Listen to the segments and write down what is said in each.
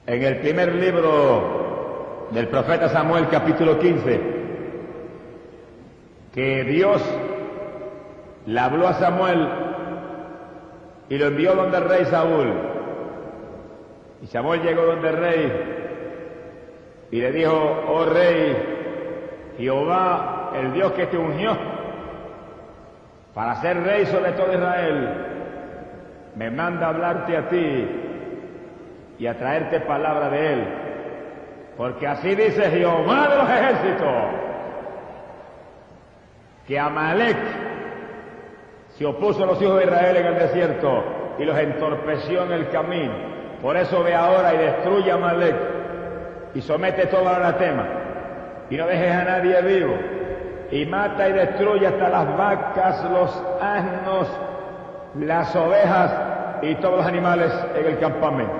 En el primer libro del profeta Samuel, capítulo 15, que Dios le habló a Samuel y lo envió donde el rey Saúl. Y Samuel llegó donde el rey y le dijo: oh rey, Jehová, el Dios que te ungió para ser rey sobre todo Israel, me manda a hablarte a ti y a traerte palabra de él, porque así dice Jehová de los ejércitos, que Amalec se opuso a los hijos de Israel en el desierto y los entorpeció en el camino. Por eso ve ahora y destruye a Amalec y somete todo al anatema y no dejes a nadie vivo, y mata y destruye hasta las vacas, los asnos, las ovejas y todos los animales en el campamento.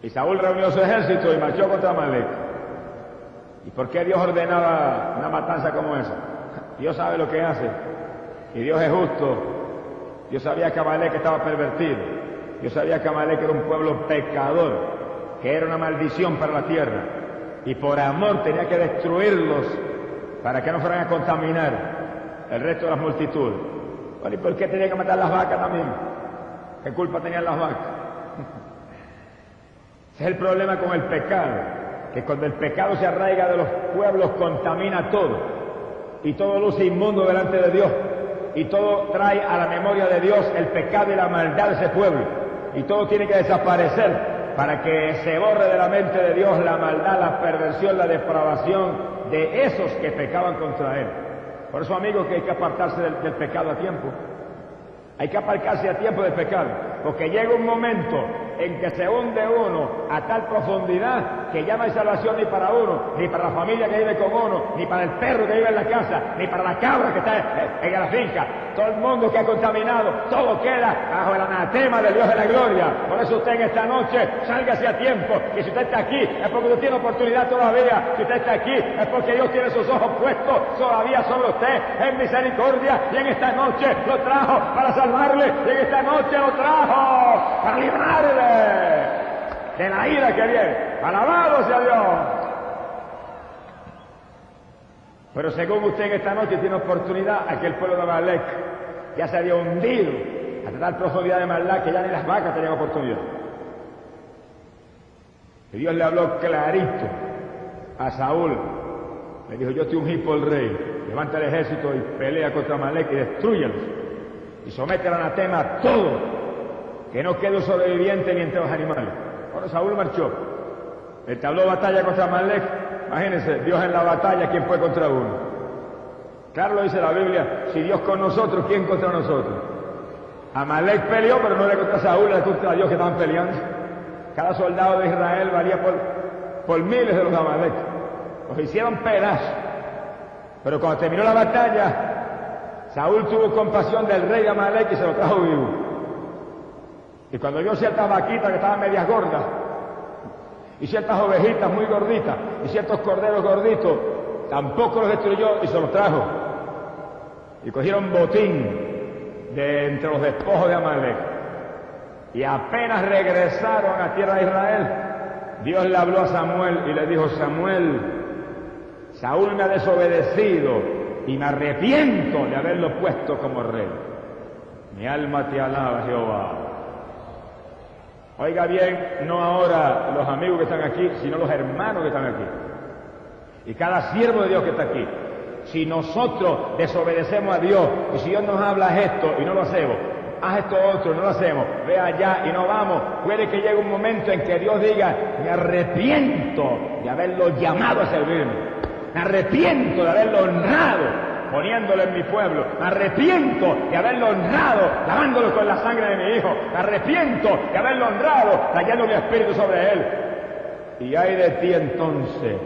Y Saúl reunió su ejército y marchó contra Amalec. ¿Y por qué Dios ordenaba una matanza como esa? Dios sabe lo que hace y Dios es justo. Dios sabía que Amalec estaba pervertido. Dios sabía que Amalec era un pueblo pecador, que era una maldición para la tierra, y por amor tenía que destruirlos para que no fueran a contaminar el resto de las multitudes. Bueno, ¿y por qué tenía que matar las vacas también? ¿Qué culpa tenían las vacas? Ese es el problema con el pecado, que cuando el pecado se arraiga de los pueblos contamina todo, y todo luce inmundo delante de Dios, y todo trae a la memoria de Dios el pecado y la maldad de ese pueblo, y todo tiene que desaparecer para que se borre de la mente de Dios la maldad, la perversión, la depravación de esos que pecaban contra Él. Por eso, amigos, que hay que apartarse del pecado a tiempo. Hay que apartarse a tiempo del pecado, porque llega un momento en que se hunde uno a tal profundidad que ya no hay salvación ni para uno, ni para la familia que vive con uno, ni para el perro que vive en la casa, ni para la cabra que está en la finca. Todo el mundo que ha contaminado, todo queda bajo el anatema del Dios de la gloria. Por eso usted en esta noche, sálgase a tiempo. Y si usted está aquí, es porque usted tiene oportunidad todavía. Si usted está aquí, es porque Dios tiene sus ojos puestos todavía sobre usted en misericordia. Y en esta noche lo trajo para salvarle. Y en esta noche lo trajo para librarle de la ira que viene. Alabado sea Dios. Pero según usted en esta noche tiene oportunidad, aquel pueblo de Amalec ya se había hundido hasta tal profundidad de maldad que ya ni las vacas tenían oportunidad. Y Dios le habló clarito a Saúl. Le dijo: yo te ungí por el rey, levanta el ejército y pelea contra Amalec y destrúyelos. Y somete al anatema a todo, que no quede un sobreviviente ni entre los animales. Bueno, Saúl marchó. Entabló batalla contra Amalec. Imagínense, Dios en la batalla, ¿quién fue contra uno? Claro, lo dice la Biblia: si Dios con nosotros, ¿quién contra nosotros? Amalec peleó, pero no era contra Saúl, era contra Dios que estaban peleando. Cada soldado de Israel valía por miles de los Amalec. Los hicieron pedazos. Pero cuando terminó la batalla, Saúl tuvo compasión del rey de Amalec y se lo trajo vivo. Y cuando vio ciertas vaquitas que estaban medias gordas, y ciertas ovejitas muy gorditas, y ciertos corderos gorditos, tampoco los destruyó y se los trajo. Y cogieron botín de entre los despojos de Amalec. Y apenas regresaron a tierra de Israel, Dios le habló a Samuel y le dijo: Samuel, Saúl me ha desobedecido y me arrepiento de haberlo puesto como rey. Mi alma te alaba, Jehová. Oiga bien, no ahora los amigos que están aquí, sino los hermanos que están aquí. Y cada siervo de Dios que está aquí. Si nosotros desobedecemos a Dios, y si Dios nos habla esto y no lo hacemos, haz esto otro y no lo hacemos, ve allá y no vamos, puede que llegue un momento en que Dios diga: me arrepiento de haberlo llamado a servirme. Me arrepiento de haberlo honrado poniéndolo en mi pueblo. Me arrepiento de haberlo honrado lavándolo con la sangre de mi hijo. Me arrepiento de haberlo honrado trayendo mi espíritu sobre él. Y ay de ti entonces.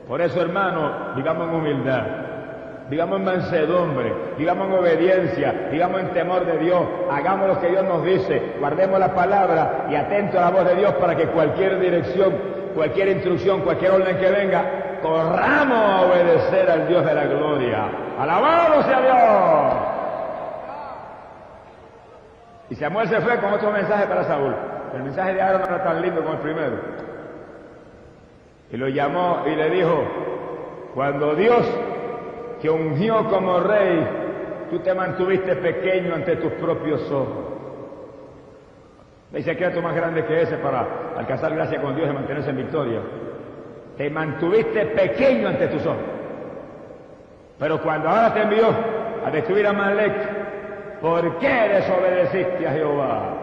Por eso, hermano, vivamos en humildad, vivamos en mansedumbre, vivamos en obediencia, vivamos en temor de Dios, hagamos lo que Dios nos dice, guardemos la palabra y atentos a la voz de Dios para que cualquier dirección, cualquier instrucción, cualquier orden que venga, corramos a obedecer al Dios de la gloria. ¡Alabado sea Dios! Y Samuel se fue con otro mensaje para Saúl. El mensaje de Aarón no era tan lindo como el primero. Y lo llamó y le dijo, cuando Dios te ungió como rey, tú te mantuviste pequeño ante tus propios ojos. No hay secreto más grande que ese para alcanzar gracia con Dios y mantenerse en victoria. Te mantuviste pequeño ante tus ojos. Pero cuando ahora te envió a destruir a Amalek, ¿por qué desobedeciste a Jehová?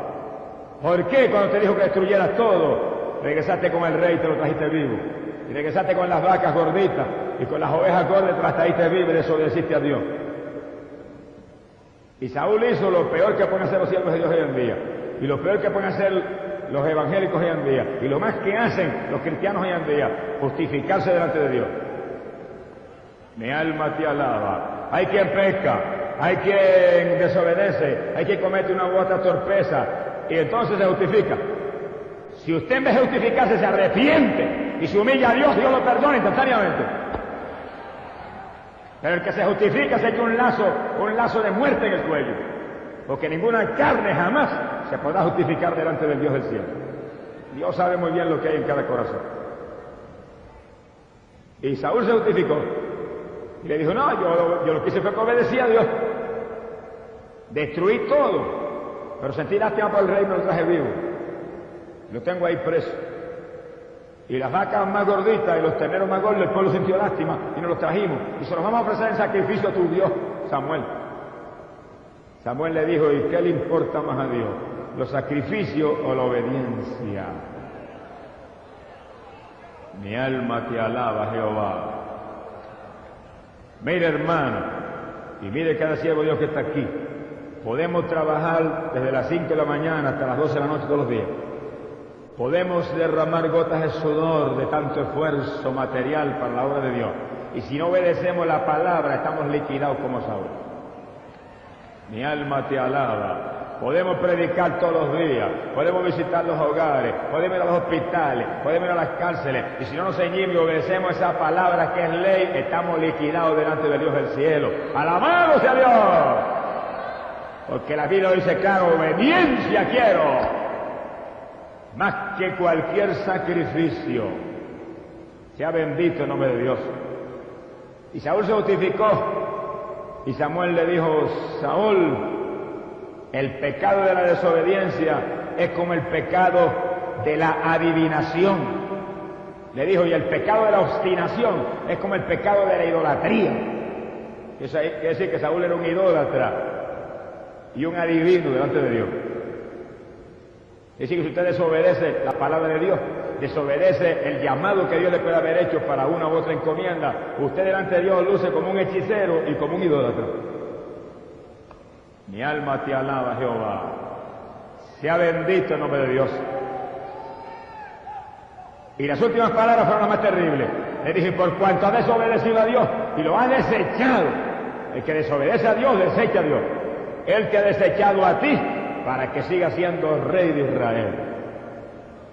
¿Por qué cuando te dijo que destruyeras todo, regresaste con el rey y te lo trajiste vivo? Y regresaste con las vacas gorditas y con las ovejas gordas te las trajiste vivo y desobedeciste a Dios. Y Saúl hizo lo peor que pueden hacer los siervos de Dios hoy en día. Y lo peor que pueden hacer los evangélicos hoy en día. Y lo más que hacen los cristianos hoy en día, justificarse delante de Dios. Mi alma te alaba. Hay quien peca, hay quien desobedece, hay quien comete una u otra torpeza y entonces se justifica. Si usted en vez de justificarse se arrepiente y se humilla a Dios, Dios lo perdona instantáneamente. Pero el que se justifica se echa un lazo de muerte en el cuello, porque ninguna carne jamás se podrá justificar delante del Dios del cielo. Dios sabe muy bien lo que hay en cada corazón. Y Saúl se justificó. Y le dijo, no, yo lo que hice fue que obedecí a Dios. Destruí todo, pero sentí lástima por el rey y me lo traje vivo. Lo tengo ahí preso. Y las vacas más gorditas y los terneros más gordos, el pueblo sintió lástima y nos los trajimos. Y se los vamos a ofrecer en sacrificio a tu Dios, Samuel. Samuel le dijo, ¿y qué le importa más a Dios? ¿Los sacrificios o la obediencia? Mi alma te alaba, Jehová. Mire, hermano, y mire cada siervo de Dios que está aquí. Podemos trabajar desde las 5 de la mañana hasta las 12 de la noche todos los días. Podemos derramar gotas de sudor de tanto esfuerzo material para la obra de Dios. Y si no obedecemos la palabra, estamos liquidados como Saúl. Mi alma te alaba. Podemos predicar todos los días, podemos visitar los hogares, podemos ir a los hospitales, podemos ir a las cárceles, y si no nos ceñimos y obedecemos esa palabra que es ley, estamos liquidados delante del Dios del cielo. ¡Alabado sea Dios! Porque la Biblia dice claro, obediencia quiero, más que cualquier sacrificio. Sea bendito el nombre de Dios. Y Saúl se justificó, y Samuel le dijo, Saúl, el pecado de la desobediencia es como el pecado de la adivinación. Le dijo, y el pecado de la obstinación es como el pecado de la idolatría. Eso quiere decir que Saúl era un idólatra y un adivino delante de Dios. Es decir, que si usted desobedece la palabra de Dios, desobedece el llamado que Dios le puede haber hecho para una u otra encomienda, usted delante de Dios luce como un hechicero y como un idólatra. Mi alma te alaba, Jehová. Sea bendito el nombre de Dios. Y las últimas palabras fueron las más terribles. Le dije, por cuanto ha desobedecido a Dios y lo ha desechado. El que desobedece a Dios, desecha a Dios. Él te ha desechado a ti para que siga siendo rey de Israel.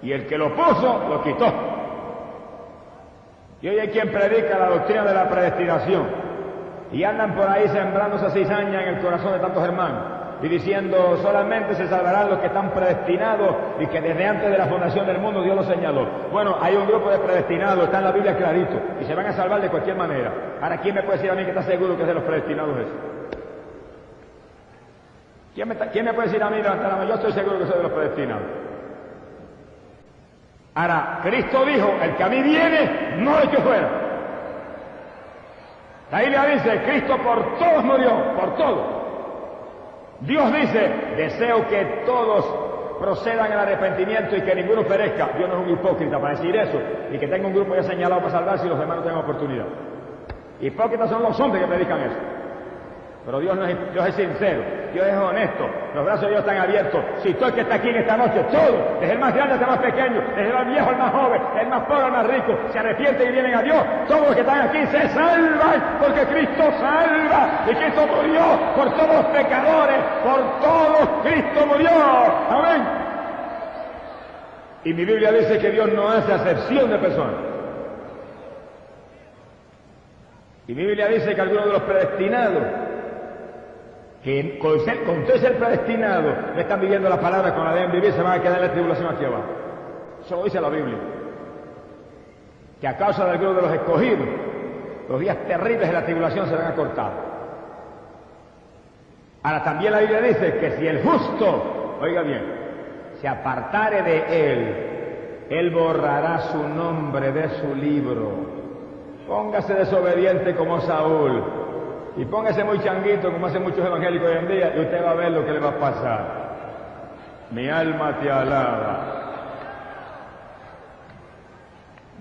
Y el que lo puso, lo quitó. Y hoy hay quien predica la doctrina de la predestinación. Y andan por ahí sembrándose cizaña en el corazón de tantos hermanos y diciendo solamente se salvarán los que están predestinados y que desde antes de la fundación del mundo Dios los señaló. Bueno, hay un grupo de predestinados, está en la Biblia clarito, y se van a salvar de cualquier manera. Ahora, ¿quién me puede decir a mí que está seguro que es de los predestinados eso? ¿Quién me puede decir a mí, levanta la mano? Yo estoy seguro que soy de los predestinados. Ahora, Cristo dijo, el que a mí viene, no lo echo fuera. La Biblia dice, Cristo por todos murió, por todos. Dios dice, deseo que todos procedan al arrepentimiento y que ninguno perezca. Dios no es un hipócrita para decir eso, y que tenga un grupo ya señalado para salvarse y los demás no tengan oportunidad. Hipócritas son los hombres que predican eso. Pero Dios es sincero, Dios es honesto, los brazos de Dios están abiertos. Si todo el que está aquí en esta noche, todo, desde el más grande hasta el más pequeño, desde el más viejo al más joven, el más pobre al más rico, se arrepienten y vienen a Dios, todos los que están aquí se salvan, porque Cristo salva, y Cristo murió por todos los pecadores, por todos Cristo murió. Amén. Y mi Biblia dice que Dios no hace acepción de personas. Y mi Biblia dice que algunos de los predestinados que con todo ser predestinado, no están viviendo la palabra con la deben vivir, se van a quedar en la tribulación aquí abajo. Eso lo dice la Biblia. Que a causa del grupo de los escogidos, los días terribles de la tribulación serán acortados. Ahora también la Biblia dice que si el justo, oiga bien, se apartare de él borrará su nombre de su libro. Póngase desobediente como Saúl y póngase muy changuito como hacen muchos evangélicos hoy en día y usted va a ver lo que le va a pasar. Mi alma te alaba.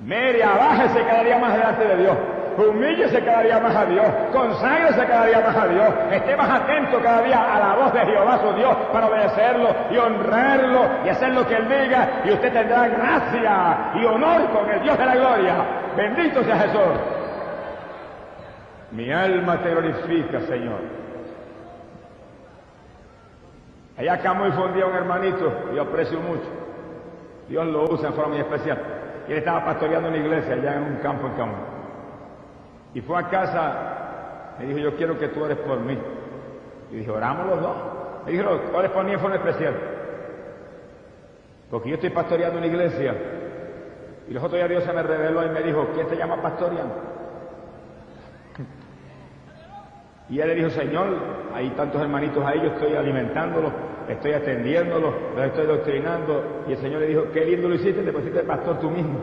Mire, abájese cada día más delante de Dios. Humíllese cada día más a Dios, conságrese cada día más a Dios, esté más atento cada día a la voz de Jehová su Dios para obedecerlo y honrarlo y hacer lo que Él diga y usted tendrá gracia y honor con el Dios de la gloria. Bendito sea Jesús. Mi alma te glorifica, Señor. Allá acá muy fundía un hermanito que yo aprecio mucho. Dios lo usa en forma muy especial. Y él estaba pastoreando una iglesia allá en un campo en Camuy. Y fue a casa, me dijo, yo quiero que tú ores por mí. Y dije, oramos los dos. Me dijo, ores por mí en forma especial. Porque yo estoy pastoreando una iglesia. Y los otros días Dios se me reveló y me dijo, ¿quién te llama pastoreando? Y él le dijo, Señor, hay tantos hermanitos ahí, yo estoy alimentándolos, estoy atendiéndolos, los estoy doctrinando. Y el Señor le dijo, qué lindo lo hiciste, te pusiste pastor tú mismo.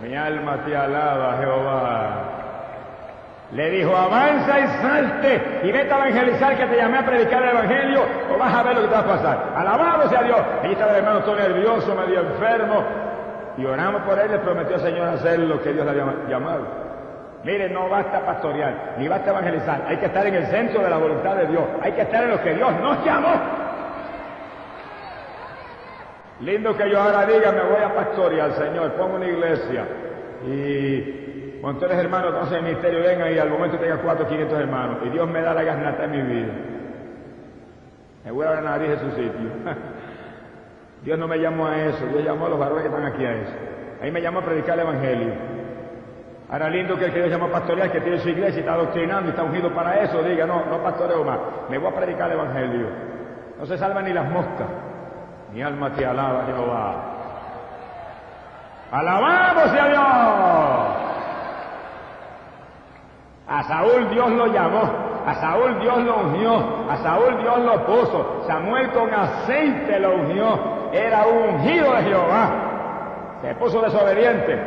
Mi alma te alaba, Jehová. Le dijo, avanza y salte y vete a evangelizar, que te llamé a predicar el evangelio, o vas a ver lo que te va a pasar. Alabado sea Dios. Allí estaba el hermano todo nervioso, medio enfermo, y oramos por él, le prometió al Señor hacer lo que Dios le había llamado. Mire, no basta pastorear, ni basta evangelizar, hay que estar en el centro de la voluntad de Dios, hay que estar en lo que Dios nos llamó. Lindo que yo ahora diga, me voy a pastorear, Señor, pongo una iglesia y montones de hermanos que conocen el ministerio vengan y al momento tenga 400 o 500 hermanos y Dios me da la gasnata en mi vida. Me voy a dar la nariz de su sitio. Dios no me llamó a eso, Dios llamó a los varones que están aquí a eso. Ahí me llamó a predicar el evangelio. Ahora lindo que el que Dios llamó a pastorear, que tiene su iglesia y está doctrinando y está ungido para eso, diga, no pastoreo más, me voy a predicar el evangelio. No se salvan ni las moscas. Mi alma te alaba, Jehová. ¡Alabamos a Dios! A Saúl Dios lo llamó, a Saúl Dios lo ungió, a Saúl Dios lo puso. Samuel con aceite lo ungió, era un ungido de Jehová. Se puso desobediente,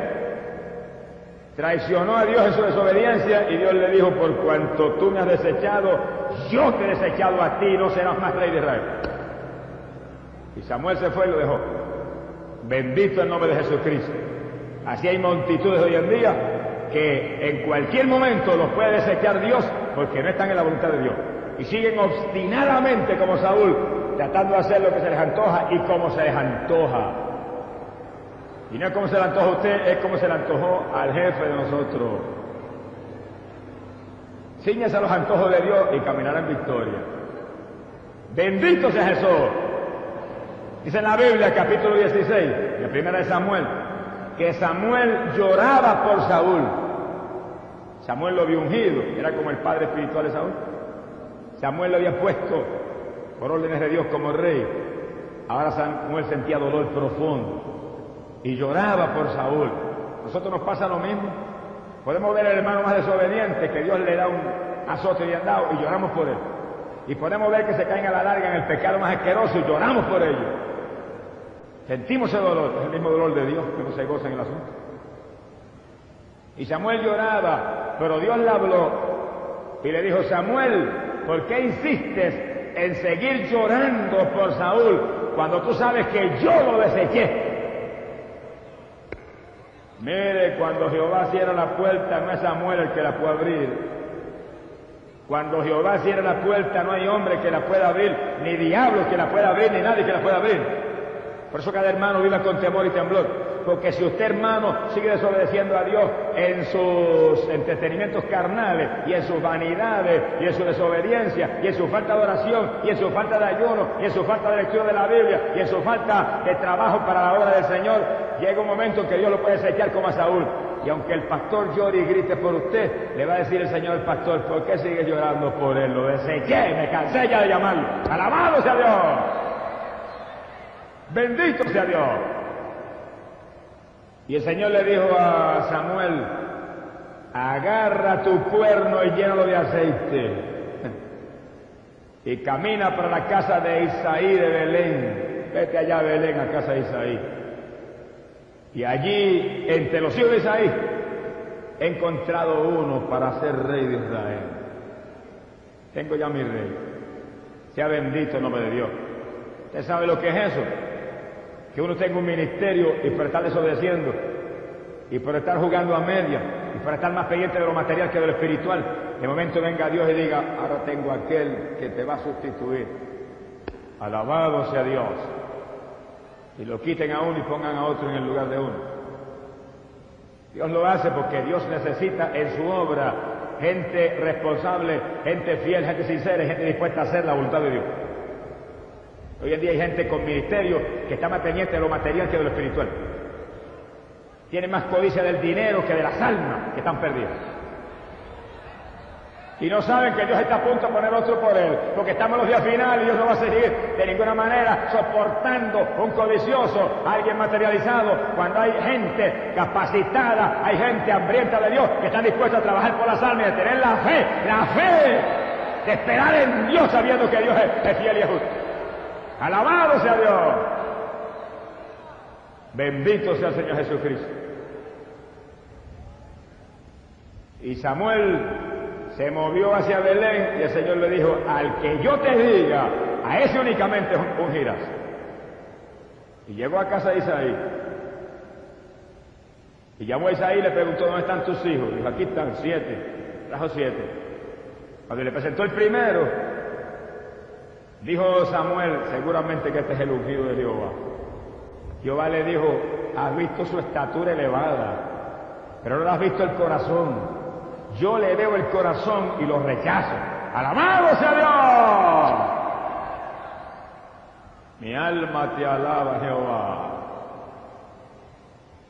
traicionó a Dios en su desobediencia y Dios le dijo, por cuanto tú me has desechado, yo te he desechado a ti, no serás más rey de Israel. Y Samuel se fue y lo dejó. Bendito el nombre de Jesucristo. Así hay multitudes hoy en día que en cualquier momento los puede desechar Dios porque no están en la voluntad de Dios. Y siguen obstinadamente como Saúl, tratando de hacer lo que se les antoja y como se les antoja. Y no es como se le antoja a usted, es como se le antojó al jefe de nosotros. Cíñase a los antojos de Dios y caminará en victoria. Bendito sea Jesús. Dice en la Biblia, capítulo 16, la primera de Samuel, que Samuel lloraba por Saúl. Samuel lo había ungido, era como el padre espiritual de Saúl. Samuel lo había puesto por órdenes de Dios como rey. Ahora Samuel sentía dolor profundo y lloraba por Saúl. Nosotros nos pasa lo mismo. Podemos ver al hermano más desobediente que Dios le da un azote bien dado y lloramos por él. Y podemos ver que se caen a la larga en el pecado más asqueroso y lloramos por ellos. Sentimos ese dolor, es el mismo dolor de Dios que no se goza en el asunto. Y Samuel lloraba, pero Dios le habló y le dijo, Samuel, ¿por qué insistes en seguir llorando por Saúl cuando tú sabes que yo lo deseché? Mire, cuando Jehová cierra la puerta, no es Samuel el que la puede abrir. Cuando Jehová cierra la puerta, no hay hombre que la pueda abrir, ni diablo que la pueda abrir, ni nadie que la pueda abrir. Por eso cada hermano viva con temor y temblor. Porque si usted, hermano, sigue desobedeciendo a Dios en sus entretenimientos carnales, y en sus vanidades, y en su desobediencia, y en su falta de oración, y en su falta de ayuno, y en su falta de lectura de la Biblia, y en su falta de trabajo para la obra del Señor, llega un momento en que Dios lo puede desechar como a Saúl. y aunque el pastor llore y grite por usted, le va a decir el Señor al pastor, ¿por qué sigue llorando por él? Lo deseché, me cansé ya de llamarlo. ¡Alabado sea Dios! ¡Bendito sea Dios! Y el Señor le dijo a Samuel, agarra tu cuerno y llénalo de aceite y camina para la casa de Isaí de Belén. Vete allá a Belén, a casa de Isaí. Y allí, entre los hijos de Isaí, he encontrado uno para ser rey de Israel. Tengo ya mi rey. Sea bendito el nombre de Dios. ¿Usted sabe lo que es eso? Que uno tenga un ministerio y por estar desobedeciendo, y por estar jugando a media, y por estar más pendiente de lo material que de lo espiritual, de momento venga Dios y diga, ahora tengo aquel que te va a sustituir. Alabado sea Dios. Y lo quiten a uno y pongan a otro en el lugar de uno. Dios lo hace porque Dios necesita en su obra gente responsable, gente fiel, gente sincera, gente dispuesta a hacer la voluntad de Dios. Hoy en día hay gente con ministerio que está más pendiente de lo material que de lo espiritual. Tiene más codicia del dinero que de las almas que están perdidas. Y no saben que Dios está a punto de poner otro por él, porque estamos en los días finales y Dios no va a seguir de ninguna manera soportando un codicioso, alguien materializado, cuando hay gente capacitada, hay gente hambrienta de Dios que está dispuesta a trabajar por las almas y a tener la fe de esperar en Dios sabiendo que Dios es fiel y es justo. Alabado sea Dios. Bendito sea el Señor Jesucristo. Y Samuel se movió hacia Belén y el Señor le dijo, al que yo te diga, a ese únicamente ungirás. Y llegó a casa de Isaí. Y llamó a Isaí y le preguntó, ¿dónde están tus hijos? Dijo, aquí están 7. Trajo 7. Cuando le presentó el primero, dijo Samuel, seguramente que este es el ungido de Jehová. Jehová le dijo, has visto su estatura elevada, pero no has visto el corazón. Yo le veo el corazón y lo rechazo. ¡Alabado sea Dios! Mi alma te alaba, Jehová.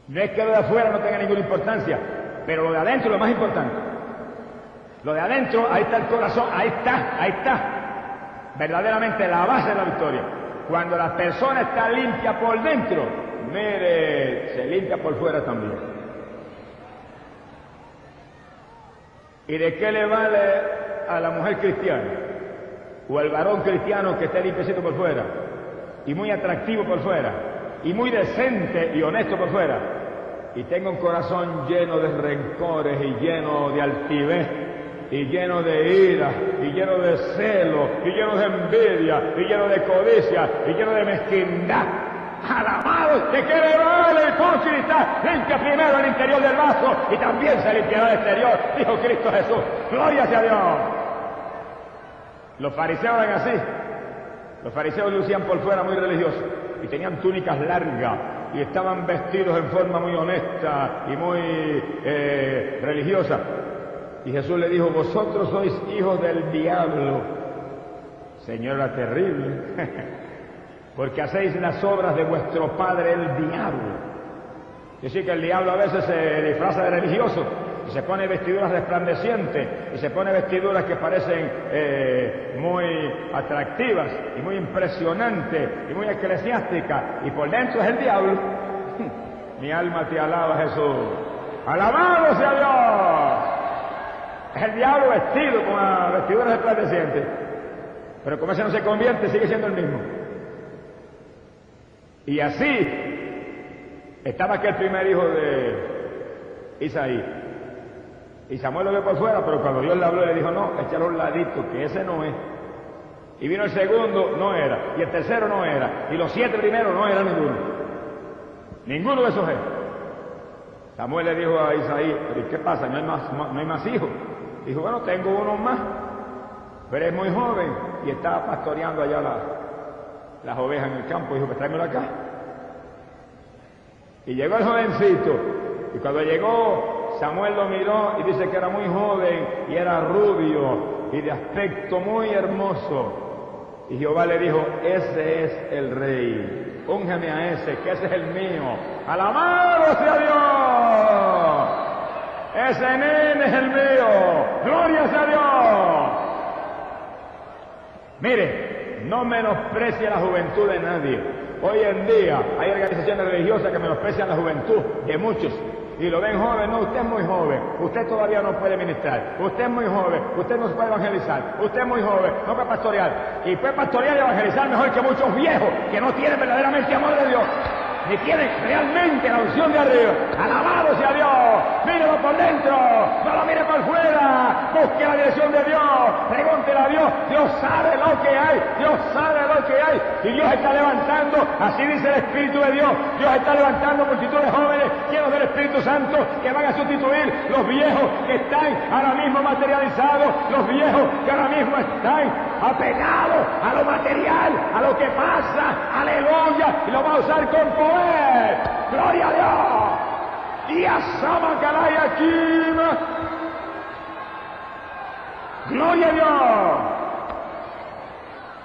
No es que lo de afuera no tenga ninguna importancia, pero lo de adentro es lo más importante. Lo de adentro, ahí está el corazón, ahí está. Verdaderamente la base de la victoria. Cuando la persona está limpia por dentro, mire, se limpia por fuera también. ¿Y de qué le vale a la mujer cristiana o al varón cristiano que esté limpiecito por fuera y muy atractivo por fuera y muy decente y honesto por fuera y tenga un corazón lleno de rencores y lleno de altivez y lleno de ira y lleno de celo y lleno de envidia y lleno de codicia y lleno de mezquindad? Alabado, ¿de qué le vale el hipócrita? Limpia primero el interior del vaso y también se limpiará el exterior, dijo Cristo Jesús. Gloria sea a Dios. Los fariseos eran así. Los fariseos lucían por fuera muy religiosos y tenían túnicas largas y estaban vestidos en forma muy honesta y muy religiosa. Y Jesús le dijo, vosotros sois hijos del diablo. Señor, era terrible. Porque hacéis las obras de vuestro padre el diablo. Es decir, que el diablo a veces se disfraza de religioso y se pone vestiduras resplandecientes y se pone vestiduras que parecen muy atractivas y muy impresionantes y muy eclesiásticas y por dentro es el diablo. Mi alma te alaba, Jesús. ¡Alabado sea Dios! Es el diablo vestido con las vestiduras resplandecientes, pero como ese no se convierte, sigue siendo el mismo. Y así estaba aquel primer hijo de Isaí. Y Samuel lo vio por fuera, pero cuando Dios le habló, le dijo, no, échalo a un ladito, que ese no es. Y vino el segundo, no era. Y el tercero no era. Y los 7 primeros no era ninguno. Ninguno de esos es. Samuel le dijo a Isaí, pero ¿y qué pasa? ¿No hay más hijos? Dijo, bueno, tengo uno más, pero es muy joven y estaba pastoreando allá las ovejas en el campo. Dijo, pues tráemelo acá. Y llegó el jovencito, y cuando llegó, Samuel lo miró y dice que era muy joven y era rubio y de aspecto muy hermoso. Y Jehová le dijo, ese es el rey, úngeme a ese, que ese es el mío. ¡Alabado sea Dios! Ese nene es el mío. ¡Gloria a Dios! Mire, no menosprecie la juventud de nadie. Hoy en día hay organizaciones religiosas que menosprecian la juventud de muchos. Y lo ven joven, no, usted es muy joven, usted todavía no puede ministrar, usted es muy joven, usted no se puede evangelizar, usted es muy joven, no puede pastorear. Y puede pastorear y evangelizar mejor que muchos viejos que no tienen verdaderamente amor de Dios, ni tienen realmente la unción de arriba. Alabado sea Dios, mírelo por dentro, no lo mire por fuera, busque la dirección de Dios, pregúntele a Dios, Dios sabe lo que hay, Dios sabe lo que hay, y Dios está levantando, así dice el Espíritu de Dios, Dios está levantando multitudes jóvenes llenos del Espíritu Santo que van a sustituir los viejos que están ahora mismo materializados, los viejos que ahora mismo están apegados a lo material, a lo que pasa, aleluya, y lo va a usar con poder. ¡Gloria a Dios! ¡Y a Samakalaya Kima! ¡Gloria a Dios!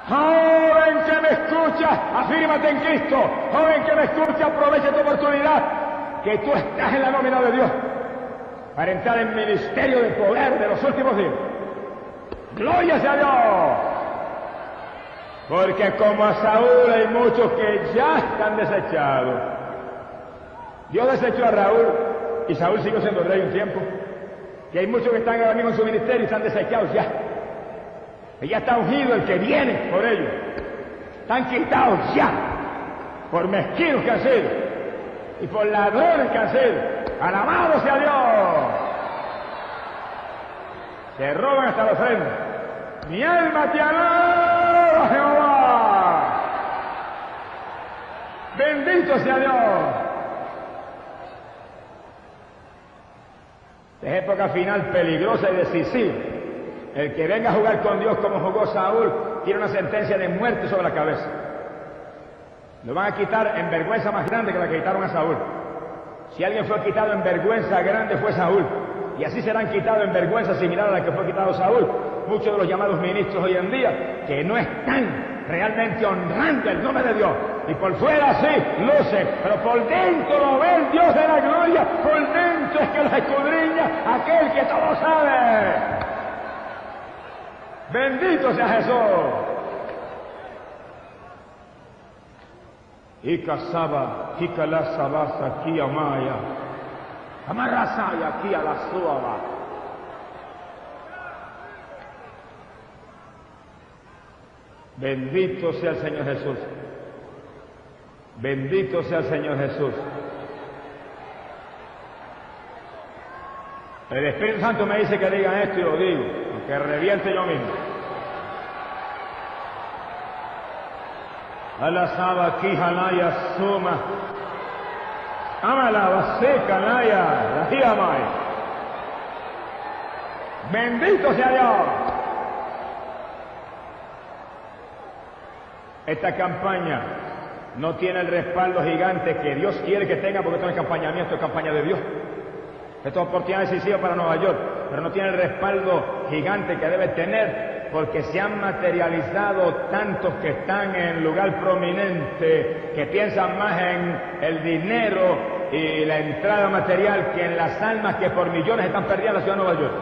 Joven que me escucha, afírmate en Cristo. Joven que me escucha, aprovecha tu oportunidad, que tú estás en la nómina de Dios para entrar en ministerio de poder de los últimos días. ¡Gloria a Dios! Porque como a Saúl hay muchos que ya están desechados. Dios desechó a Raúl y Saúl siguió siendo rey un tiempo. Y hay muchos que están ahora mismo en su ministerio y están desechados ya. Y ya está ungido el que viene por ellos. Están quitados ya por mezquinos que han sido y por ladrones que han sido. ¡Alabado sea Dios! Se roban hasta la ofrenda. Mi alma te alaba, Jehová. Bendito sea Dios. Es época final peligrosa y decisiva. El que venga a jugar con Dios como jugó Saúl tiene una sentencia de muerte sobre la cabeza. Lo van a quitar en vergüenza más grande que la que quitaron a Saúl. Si alguien fue quitado en vergüenza grande fue Saúl. Y así serán quitados en vergüenza similar a la que fue quitado Saúl. Muchos de los llamados ministros hoy en día que no están realmente honrando el nombre de Dios. Y por fuera sí, lucen, pero por dentro lo ve el Dios de la gloria. Por dentro es que los escudriña aquel que todo sabe. Bendito sea Jesús. Ikasaba, Ikala Sabasa, Kiamaya, Amarasaya, Kiala Suaba. Bendito sea el Señor Jesús. Bendito sea el Señor Jesús. El Espíritu Santo me dice que digan esto y lo digo, aunque reviente yo mismo. Alasaba Kihanaya Suma. Amala Vaseca Naya, la Hiamai. Bendito sea Dios. Esta campaña no tiene el respaldo gigante que Dios quiere que tenga, porque esto no es campaña mía, esto es campaña de Dios. Esto es oportunidad decisiva para Nueva York, pero no tiene el respaldo gigante que debe tener, porque se han materializado tantos que están en lugar prominente, que piensan más en el dinero y la entrada material que en las almas que por millones están perdidas en la ciudad de Nueva York.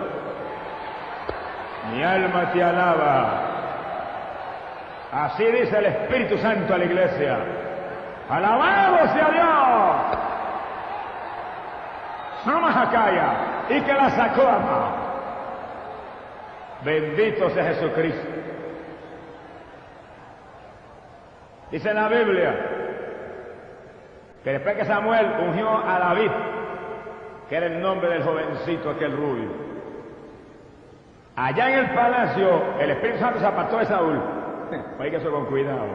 Mi alma te alaba. Así dice el Espíritu Santo a la iglesia. ¡Alabado sea Dios! Samahakaya, y que la sacó ama. Bendito sea Jesucristo. Dice en la Biblia que después que Samuel ungió a David, que era el nombre del jovencito aquel rubio, allá en el palacio el Espíritu Santo se apartó de Saúl. Oiga eso con cuidado.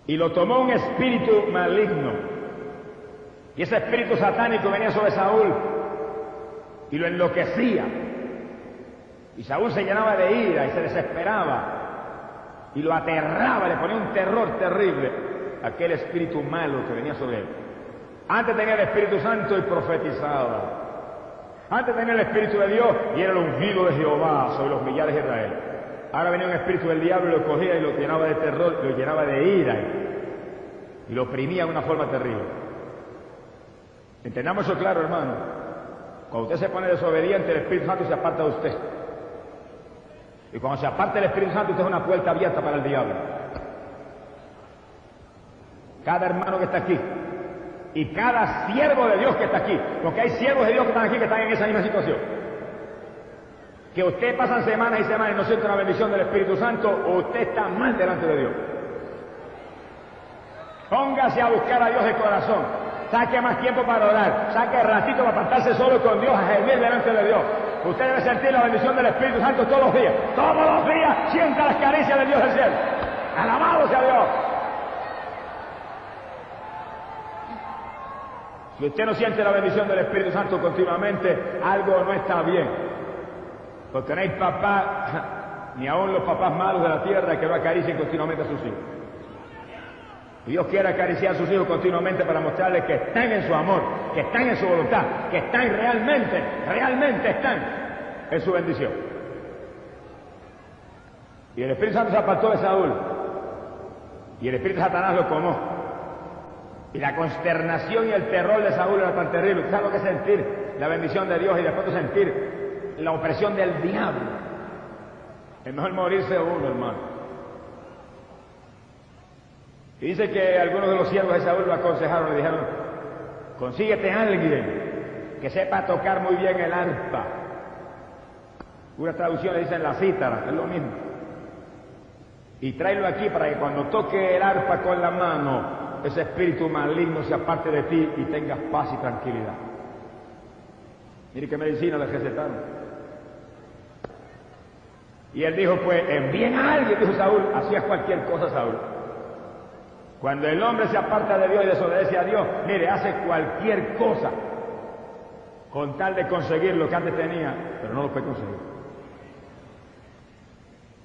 Y lo tomó un espíritu maligno. Y ese espíritu satánico venía sobre Saúl y lo enloquecía. Y Saúl se llenaba de ira y se desesperaba y lo aterraba, le ponía un terror terrible a aquel espíritu malo que venía sobre él. Antes tenía el Espíritu Santo y profetizaba. Antes tenía el Espíritu de Dios y era el ungido de Jehová sobre los millares de Israel. Ahora venía un espíritu del diablo y lo cogía y lo llenaba de terror, lo llenaba de ira y lo oprimía de una forma terrible. Entendamos eso claro, hermano. Cuando usted se pone desobediente, el Espíritu Santo se aparta de usted. Y cuando se aparta el Espíritu Santo, usted es una puerta abierta para el diablo. Cada hermano que está aquí, y cada siervo de Dios que está aquí, porque hay siervos de Dios que están aquí que están en esa misma situación. Que usted pasan semanas y semanas y no siente una bendición del Espíritu Santo, o usted está mal delante de Dios. Póngase a buscar a Dios de corazón. Saque más tiempo para orar. Saque ratito para apartarse solo con Dios, a gemir delante de Dios. Usted debe sentir la bendición del Espíritu Santo todos los días. Todos los días sienta las caricias de Dios del cielo. Alabado sea Dios. Si usted no siente la bendición del Espíritu Santo continuamente, algo no está bien. Porque no hay papá, ni aun los papás malos de la tierra, que no acaricien continuamente a sus hijos. Y Dios quiere acariciar a sus hijos continuamente para mostrarles que están en su amor, que están en su voluntad, que están realmente están en su bendición. Y el Espíritu Santo se apartó de Saúl, y el Espíritu de Satanás lo tomó. Y la consternación y el terror de Saúl era tan terrible. ¿Usted sabe lo que es sentir la bendición de Dios y después sentir la opresión del diablo? Es mejor morirse uno, hermano. Y dice que algunos de los siervos de Saúl lo aconsejaron, le dijeron: consíguete a alguien que sepa tocar muy bien el arpa. Unas traducciones dicen la cítara, es lo mismo. Y tráelo aquí para que cuando toque el arpa con la mano, ese espíritu maligno se aparte de ti y tengas paz y tranquilidad. Mire qué medicina le recetaron. Y él dijo: pues envíen a alguien, dijo Saúl. Hacía cualquier cosa Saúl. Cuando el hombre se aparta de Dios y desobedece a Dios, mire, hace cualquier cosa con tal de conseguir lo que antes tenía, pero no lo puede conseguir.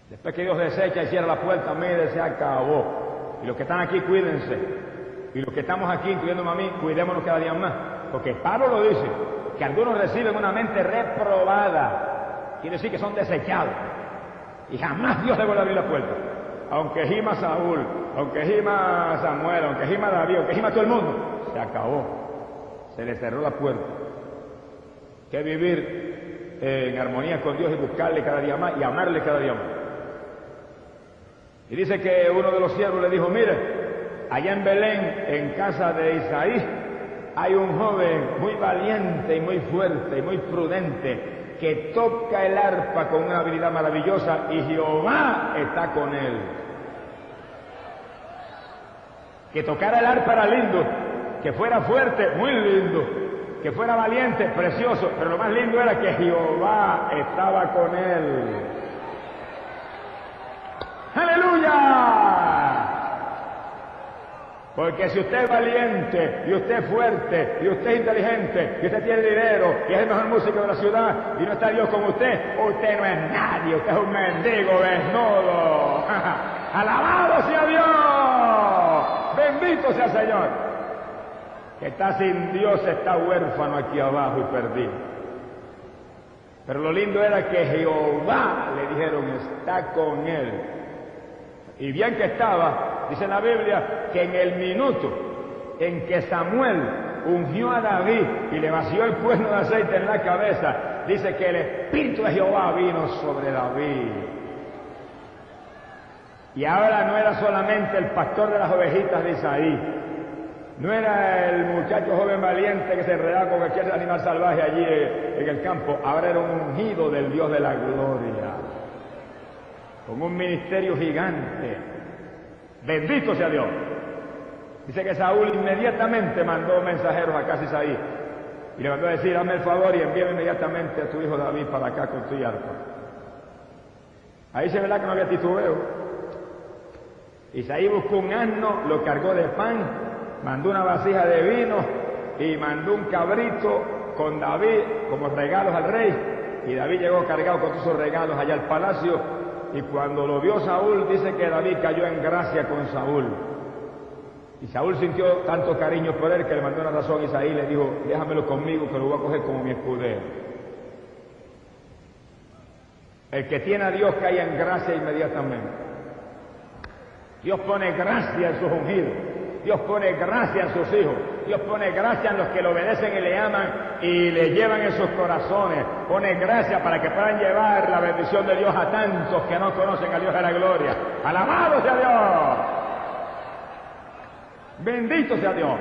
Después que Dios desecha y cierra la puerta, mire, se acabó. Y los que están aquí, cuídense. Y los que estamos aquí, incluyéndome a mí, cuidémonos cada día más. Porque Pablo lo dice, que algunos reciben una mente reprobada. Quiere decir que son desechados. Y jamás Dios le vuelve a abrir la puerta. Aunque gima Saúl, aunque gima Samuel, aunque gima David, aunque gima todo el mundo, se acabó. Se le cerró la puerta. Que vivir en armonía con Dios y buscarle cada día más y amarle cada día más. Y dice que uno de los siervos le dijo: mire, allá en Belén, en casa de Isaí, hay un joven muy valiente y muy fuerte y muy prudente que toca el arpa con una habilidad maravillosa y Jehová está con él. Que tocara el arpa era lindo, que fuera fuerte, muy lindo, que fuera valiente, precioso, pero lo más lindo era que Jehová estaba con él. ¡Aleluya! Porque si usted es valiente, y usted es fuerte, y usted es inteligente, y usted tiene dinero, y es el mejor músico de la ciudad, y no está Dios con usted, usted no es nadie, usted es un mendigo desnudo. ¡Alabado sea Dios! ¡Bendito sea el Señor! Que está sin Dios, está huérfano aquí abajo y perdido. Pero lo lindo era que Jehová, le dijeron, está con él. Y bien que estaba, dice la Biblia, que en el minuto en que Samuel ungió a David y le vació el cuerno de aceite en la cabeza, dice que el Espíritu de Jehová vino sobre David. Y ahora no era solamente el pastor de las ovejitas de Isaí, no era el muchacho joven valiente que se enredaba con cualquier animal salvaje allí en el campo, ahora era un ungido del Dios de la gloria, con un ministerio gigante. Bendito sea Dios. Dice que Saúl inmediatamente mandó mensajeros a casa de Isaí y le mandó a decir: hazme el favor y envíame inmediatamente a tu hijo David para acá con tu arpa. Ahí se verá que no había titubeo. Isaí buscó un asno, lo cargó de pan, mandó una vasija de vino y mandó un cabrito con David como regalos al rey. Y David llegó cargado con todos sus regalos allá al palacio. Y cuando lo vio Saúl, dice que David cayó en gracia con Saúl. Y Saúl sintió tanto cariño por él que le mandó una razón a Isaí y le dijo: déjamelo conmigo que lo voy a coger como mi escudero. El que tiene a Dios cae en gracia inmediatamente. Dios pone gracia en sus ungidos. Dios pone gracia en sus hijos. Dios pone gracia en los que le obedecen y le aman y le llevan en sus corazones. Pone gracia para que puedan llevar la bendición de Dios a tantos que no conocen a Dios de la gloria. ¡Alabado sea Dios! ¡Bendito sea Dios!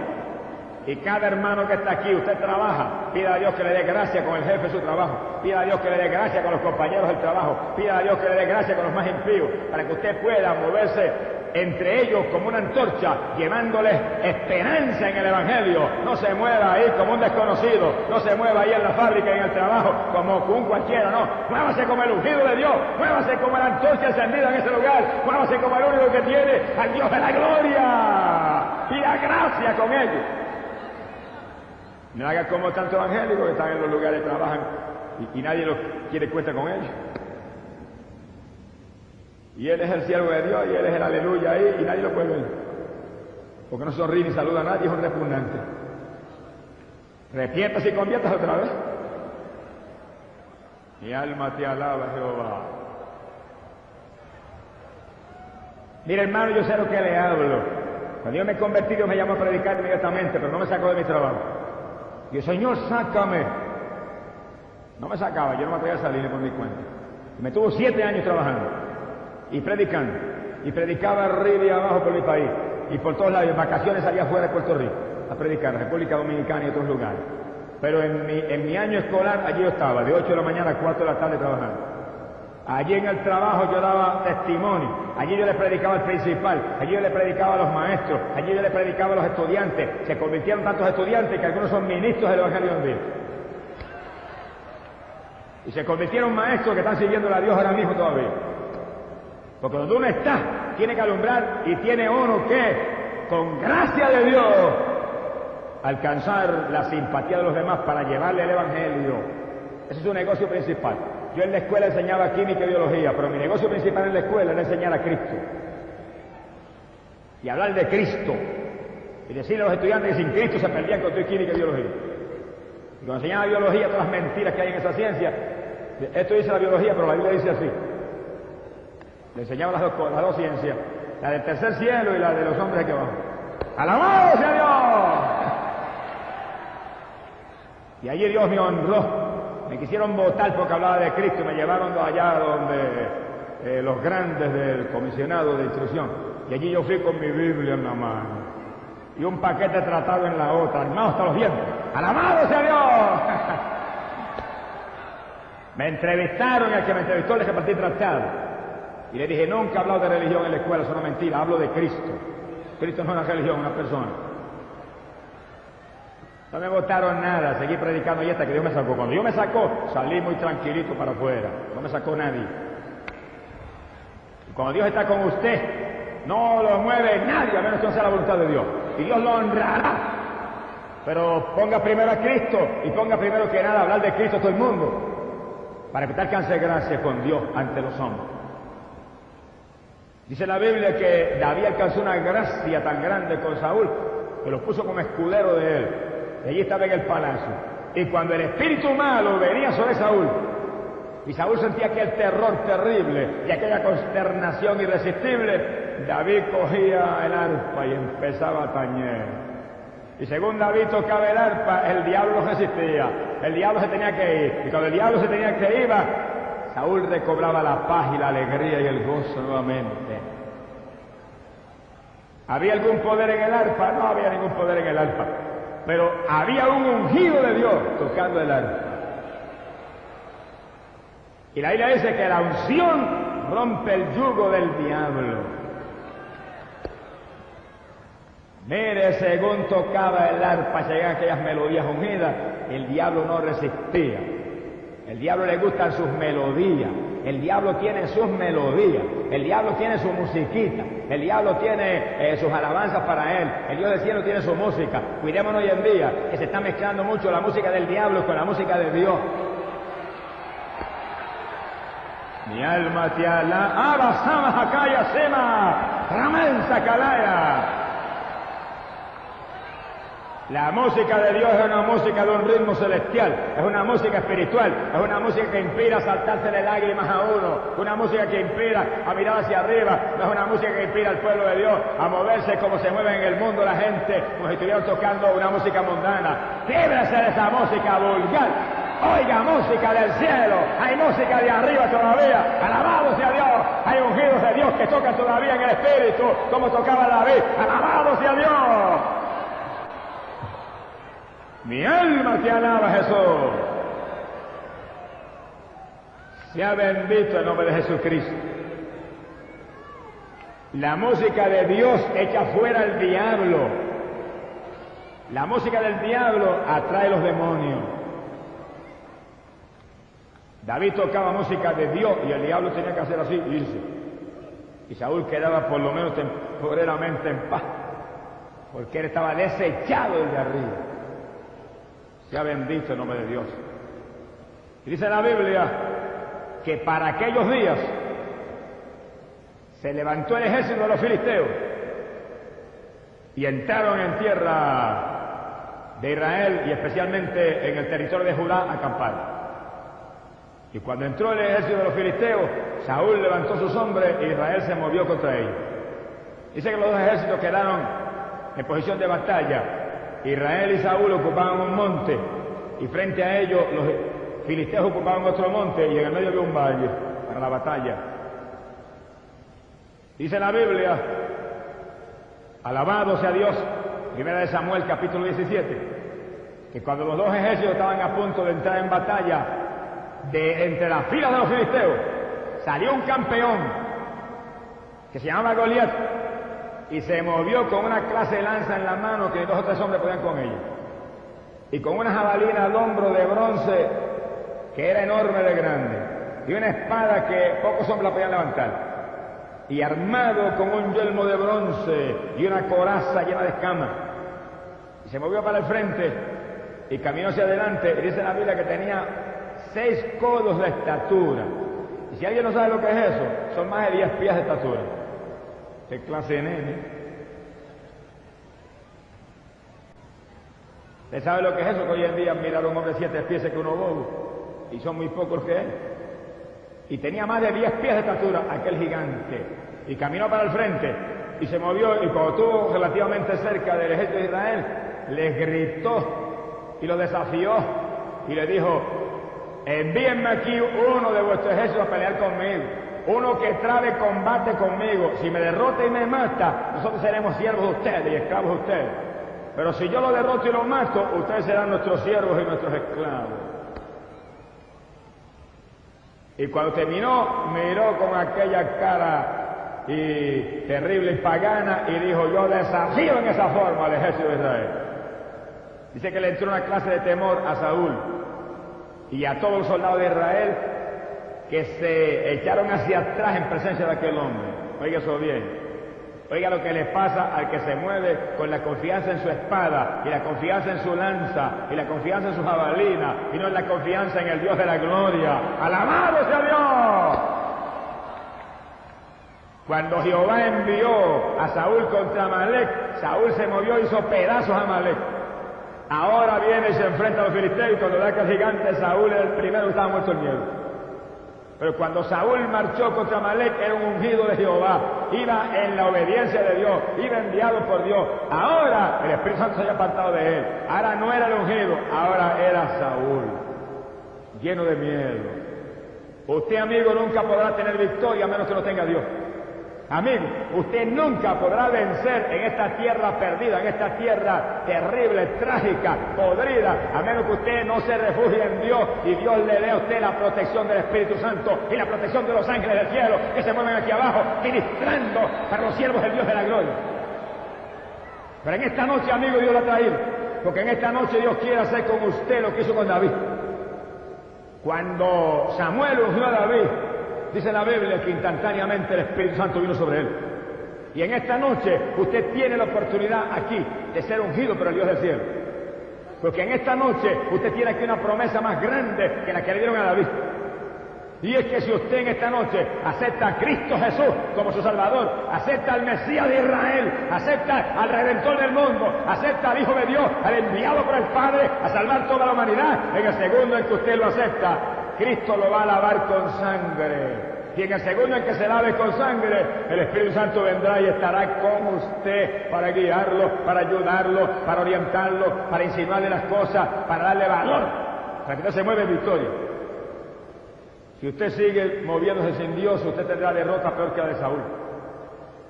Y cada hermano que está aquí, usted trabaja, pida a Dios que le dé gracia con el jefe de su trabajo, pida a Dios que le dé gracia con los compañeros del trabajo, pida a Dios que le dé gracia con los más impíos, para que usted pueda moverse entre ellos como una antorcha, llevándoles esperanza en el Evangelio. No se mueva ahí como un desconocido, no se mueva ahí en la fábrica y en el trabajo como un cualquiera, no. Muévase como el ungido de Dios, muévase como la antorcha encendida en ese lugar, muévase como el único que tiene al Dios de la gloria. Pida gracia con ellos. No haga como tantos evangélicos que están en los lugares, trabajan y nadie los quiere cuenta con ellos. Y él es el siervo de Dios y él es el aleluya ahí y nadie lo puede ver. Porque no sonríe ni saluda a nadie, es un repugnante. Arrepiéntase y conviértase otra vez. Mi alma te alaba, Jehová. Mira, hermano, yo sé lo que le hablo. Cuando yo me convertí, Dios me llamó a predicar inmediatamente, pero no me sacó de mi trabajo. Y el Señor, sácame. No me sacaba, yo no me atrevía a salir por mi cuenta. Y me tuvo 7 años trabajando y predicando. Y predicaba arriba y abajo por mi país. Y por todos lados, en vacaciones allá afuera de Puerto Rico, a predicar, República Dominicana y otros lugares. Pero en mi año escolar, allí yo estaba, de 8 de la mañana a 4 de la tarde trabajando. Allí en el trabajo yo daba testimonio, allí yo le predicaba al principal, allí yo le predicaba a los maestros, allí yo le predicaba a los estudiantes. Se convirtieron tantos estudiantes que algunos son ministros del Evangelio de Dios. Y se convirtieron maestros que están sirviendo a Dios ahora mismo todavía. Porque donde uno está, tiene que alumbrar y tiene uno que, con gracia de Dios, alcanzar la simpatía de los demás para llevarle el Evangelio. Ese es su negocio principal. Yo en la escuela enseñaba química y biología, pero mi negocio principal en la escuela era enseñar a Cristo. Y hablar de Cristo. Y decirle a los estudiantes que sin Cristo se perdían con tu química y biología. Y cuando enseñaba biología, todas las mentiras que hay en esa ciencia, esto dice la biología, pero la Biblia dice así. Le enseñaba las dos ciencias, la del tercer cielo y la de los hombres aquí abajo. ¡Alabado sea Dios! Y allí Dios me honró. Me quisieron votar porque hablaba de Cristo y me llevaron allá donde los grandes del comisionado de instrucción. Y allí yo fui con mi Biblia en la mano y un paquete tratado en la otra, armado hasta los dientes. ¡Alabado sea Dios! Me entrevistaron y al que me entrevistó le repartí tratado. Y le dije, nunca he hablado de religión en la escuela, es una mentira, hablo de Cristo. Cristo no es una religión, es una persona. No me votaron nada, seguí predicando y hasta que Dios me sacó. Cuando Dios me sacó, salí muy tranquilito para afuera. No me sacó nadie. Y cuando Dios está con usted, no lo mueve nadie, a menos que no sea la voluntad de Dios. Y Dios lo honrará. Pero ponga primero a Cristo y ponga primero que nada hablar de Cristo a todo el mundo. Para que usted alcance gracia con Dios ante los hombres. Dice la Biblia que David alcanzó una gracia tan grande con Saúl que lo puso como escudero de él. Y allí estaba en el palacio. Y cuando el espíritu malo venía sobre Saúl, y Saúl sentía aquel terror terrible y aquella consternación irresistible, David cogía el arpa y empezaba a tañer. Y según David tocaba el arpa, el diablo lo resistía. El diablo se tenía que ir. Y cuando el diablo se tenía que ir, Saúl recobraba la paz y la alegría y el gozo nuevamente. ¿Había algún poder en el arpa? No había ningún poder en el arpa. Pero había un ungido de Dios tocando el arpa. Y la Biblia dice que la unción rompe el yugo del diablo. Mire, según tocaba el arpa, llegaban aquellas melodías ungidas, el diablo no resistía. El diablo le gustan sus melodías, el diablo tiene sus melodías, el diablo tiene su musiquita, el diablo tiene sus alabanzas para él, el Dios del cielo tiene su música. Cuidémonos hoy en día, que se está mezclando mucho la música del diablo con la música de Dios. Mi alma te alaba, Abasama, Hakaya, Sema, Ramen, Sakalaya. La música de Dios es una música de un ritmo celestial, es una música espiritual, es una música que inspira a saltársele lágrimas a uno, una música que inspira a mirar hacia arriba, no es una música que inspira al pueblo de Dios a moverse como se mueve en el mundo la gente, como si estuvieran tocando una música mundana. Líbrese de esa música vulgar. Oiga, música del cielo, hay música de arriba todavía, alabado sea Dios, hay ungidos de Dios que tocan todavía en el espíritu, como tocaba David, alabado sea Dios. Mi alma te alaba, Jesús. Sea bendito el nombre de Jesucristo. La música de Dios echa fuera al diablo. La música del diablo atrae los demonios. David tocaba música de Dios y el diablo tenía que hacer así, irse. Y Saúl quedaba por lo menos temporalmente en paz, porque él estaba desechado desde arriba. Sea bendito el nombre de Dios. Y dice la Biblia que para aquellos días se levantó el ejército de los filisteos y entraron en tierra de Israel y especialmente en el territorio de Judá a acampar. Y cuando entró el ejército de los filisteos, Saúl levantó sus hombres e Israel se movió contra ellos. Dice que los dos ejércitos quedaron en posición de batalla. Israel y Saúl ocupaban un monte y frente a ellos los filisteos ocupaban otro monte y en el medio había un valle para la batalla. Dice la Biblia, alabado sea Dios, 1 Samuel capítulo 17, que cuando los dos ejércitos estaban a punto de entrar en batalla, de entre las filas de los filisteos salió un campeón que se llamaba Goliat y se movió con una clase de lanza en la mano que 2 o 3 hombres podían con ella, y con una jabalina al hombro de bronce que era enorme de grande, y una espada que pocos hombres la podían levantar, y armado con un yelmo de bronce y una coraza llena de escamas, y se movió para el frente y caminó hacia adelante, y dice la Biblia que tenía 6 codos de estatura, y si alguien no sabe lo que es eso, son más de 10 pies de estatura. ¿Qué clase de nene? ¿Usted sabe lo que es eso? Que hoy en día mirar a un hombre de 7 pies que uno bobo, y son muy pocos que él. Y tenía más de 10 pies de estatura aquel gigante, y caminó para el frente, y se movió, y cuando estuvo relativamente cerca del ejército de Israel, les gritó, y lo desafió, y le dijo, envíenme aquí uno de vuestro ejército a pelear conmigo, uno que trabe combate conmigo. Si me derrota y me mata, nosotros seremos siervos de ustedes y esclavos de ustedes. Pero si yo lo derroto y lo mato, ustedes serán nuestros siervos y nuestros esclavos. Y cuando terminó, miró con aquella cara y terrible y pagana y dijo, yo desafío en esa forma al ejército de Israel. Dice que le entró una clase de temor a Saúl y a todos los soldados de Israel, que se echaron hacia atrás en presencia de aquel hombre. Oiga eso bien. Oiga lo que le pasa al que se mueve con la confianza en su espada, y la confianza en su lanza, y la confianza en su jabalina, y no en la confianza en el Dios de la gloria. ¡Alabado sea Dios! Cuando Jehová envió a Saúl contra Amalek, Saúl se movió y hizo pedazos a Amalek. Ahora viene y se enfrenta a los filisteos, y cuando ve a aquel gigante, Saúl era el primero que estaba muerto el miedo. Pero cuando Saúl marchó contra Amalek, era un ungido de Jehová, iba en la obediencia de Dios, iba enviado por Dios. Ahora el Espíritu Santo se había apartado de él. Ahora no era el ungido, ahora era Saúl, lleno de miedo. Usted, amigo, nunca podrá tener victoria a menos que no tenga a Dios. Amigo, usted nunca podrá vencer en esta tierra perdida, en esta tierra terrible, trágica, podrida, a menos que usted no se refugie en Dios y Dios le dé a usted la protección del Espíritu Santo y la protección de los ángeles del cielo que se mueven aquí abajo, ministrando para los siervos del Dios de la gloria. Pero en esta noche, amigo, Dios lo ha traído, porque en esta noche Dios quiere hacer con usted lo que hizo con David. Cuando Samuel ungió a David, dice la Biblia que instantáneamente el Espíritu Santo vino sobre él. Y en esta noche usted tiene la oportunidad aquí de ser ungido por el Dios del cielo. Porque en esta noche usted tiene aquí una promesa más grande que la que le dieron a David. Y es que si usted en esta noche acepta a Cristo Jesús como su Salvador, acepta al Mesías de Israel, acepta al Redentor del mundo, acepta al Hijo de Dios, al enviado por el Padre a salvar toda la humanidad, en el segundo en que usted lo acepta, Cristo lo va a lavar con sangre. Y en el segundo en que se lave con sangre, el Espíritu Santo vendrá y estará con usted para guiarlo, para ayudarlo, para orientarlo, para insinuarle las cosas, para darle valor, para que usted se mueva en victoria. Si usted sigue moviéndose sin Dios, usted tendrá derrota peor que la de Saúl.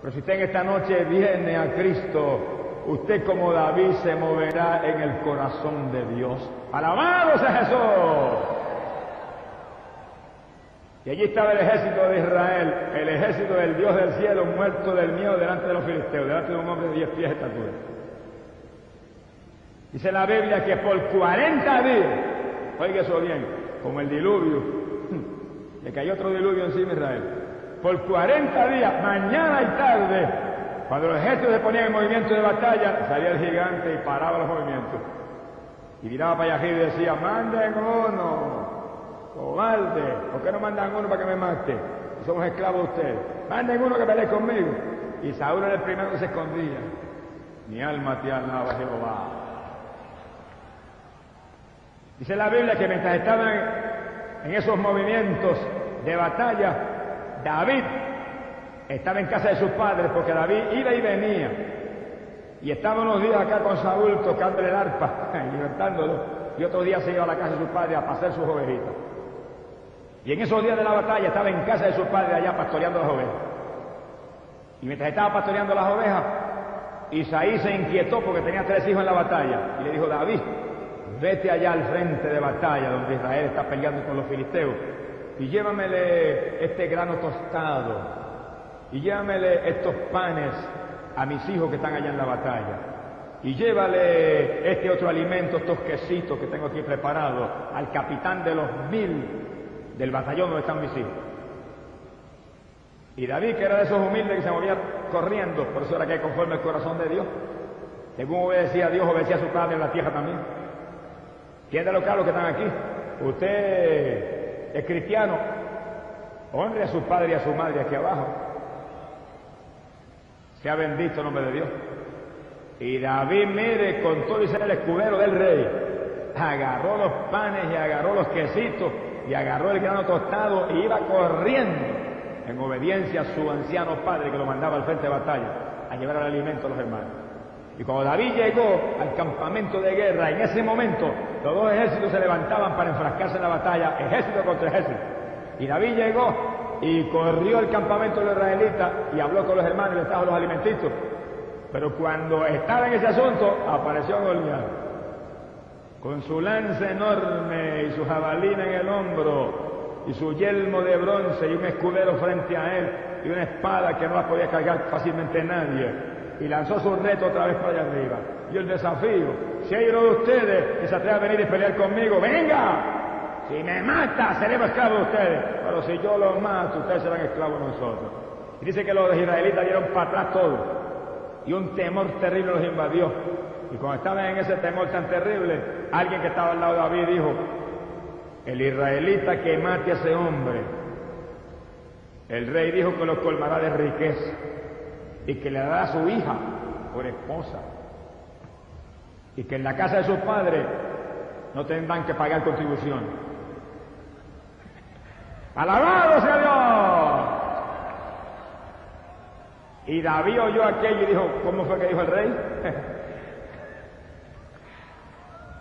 Pero si usted en esta noche viene a Cristo, usted como David se moverá en el corazón de Dios. ¡Alabado sea Jesús! Y allí estaba el ejército de Israel, el ejército del Dios del cielo, muerto del miedo delante de los filisteos, delante de un hombre de 10 pies de estatura. Dice la Biblia que por 40 días, oiga eso bien, como el diluvio, le cayó otro diluvio encima de Israel. Por 40 días, mañana y tarde, cuando los ejércitos se ponían en movimiento de batalla, salía el gigante y paraba los movimientos. Y miraba para allá y decía, manden uno. Cobarde, ¿por qué no mandan uno para que me mate? Somos esclavos de ustedes. Manden uno que pelee conmigo. Y Saúl era el primero que se escondía. Mi alma te alaba, Jehová. Dice la Biblia que mientras estaban en esos movimientos de batalla, David estaba en casa de sus padres, porque David iba y venía. Y estaba unos días acá con Saúl tocándole el arpa, libertándolo. Y otro día se iba a la casa de sus padres a pasar sus ovejitas. Y en esos días de la batalla estaba en casa de sus padres allá pastoreando las ovejas. Y mientras estaba pastoreando las ovejas, Isaí se inquietó porque tenía 3 hijos en la batalla. Y le dijo, David, vete allá al frente de batalla donde Israel está peleando con los filisteos. Y llévamele este grano tostado. Y llévamele estos panes a mis hijos que están allá en la batalla. Y llévale este otro alimento, estos quesitos que tengo aquí preparados, al capitán de los 1000 del batallón donde están mis hijos. Y David, que era de esos humildes que se movía corriendo, por eso era que conforme el corazón de Dios, según obedecía a Dios, obedecía a su padre en la tierra también. Entiende lo claro que están aquí. Usted es cristiano, honre a su padre y a su madre aquí abajo. Sea bendito el nombre de Dios. Y David, mire, con todo y ser el escudero del rey, agarró los panes y agarró los quesitos y agarró el grano tostado y iba corriendo en obediencia a su anciano padre que lo mandaba al frente de batalla a llevar el alimento a los hermanos. Y cuando David llegó al campamento de guerra, en ese momento los dos ejércitos se levantaban para enfrascarse en la batalla, ejército contra ejército. Y David llegó y corrió al campamento de los israelitas y habló con los hermanos y les trajo los alimentitos. Pero cuando estaba en ese asunto, apareció Goliat, con su lanza enorme y su jabalina en el hombro, y su yelmo de bronce y un escudero frente a él, y una espada que no la podía cargar fácilmente nadie, y lanzó su reto otra vez para allá arriba. Y el desafío, si hay uno de ustedes que se atreve a venir y pelear conmigo, ¡venga! Si me mata, seremos esclavos de ustedes, pero si yo los mato, ustedes serán esclavos de nosotros. Y dice que los israelitas dieron para atrás todo. Y un temor terrible los invadió. Y cuando estaban en ese temor tan terrible, alguien que estaba al lado de David dijo, el israelita que mate a ese hombre, el rey dijo que lo colmará de riqueza y que le dará a su hija por esposa y que en la casa de sus padres no tendrán que pagar contribución. ¡Alabado sea Dios! Y David oyó aquello y dijo, ¿cómo fue que dijo el rey?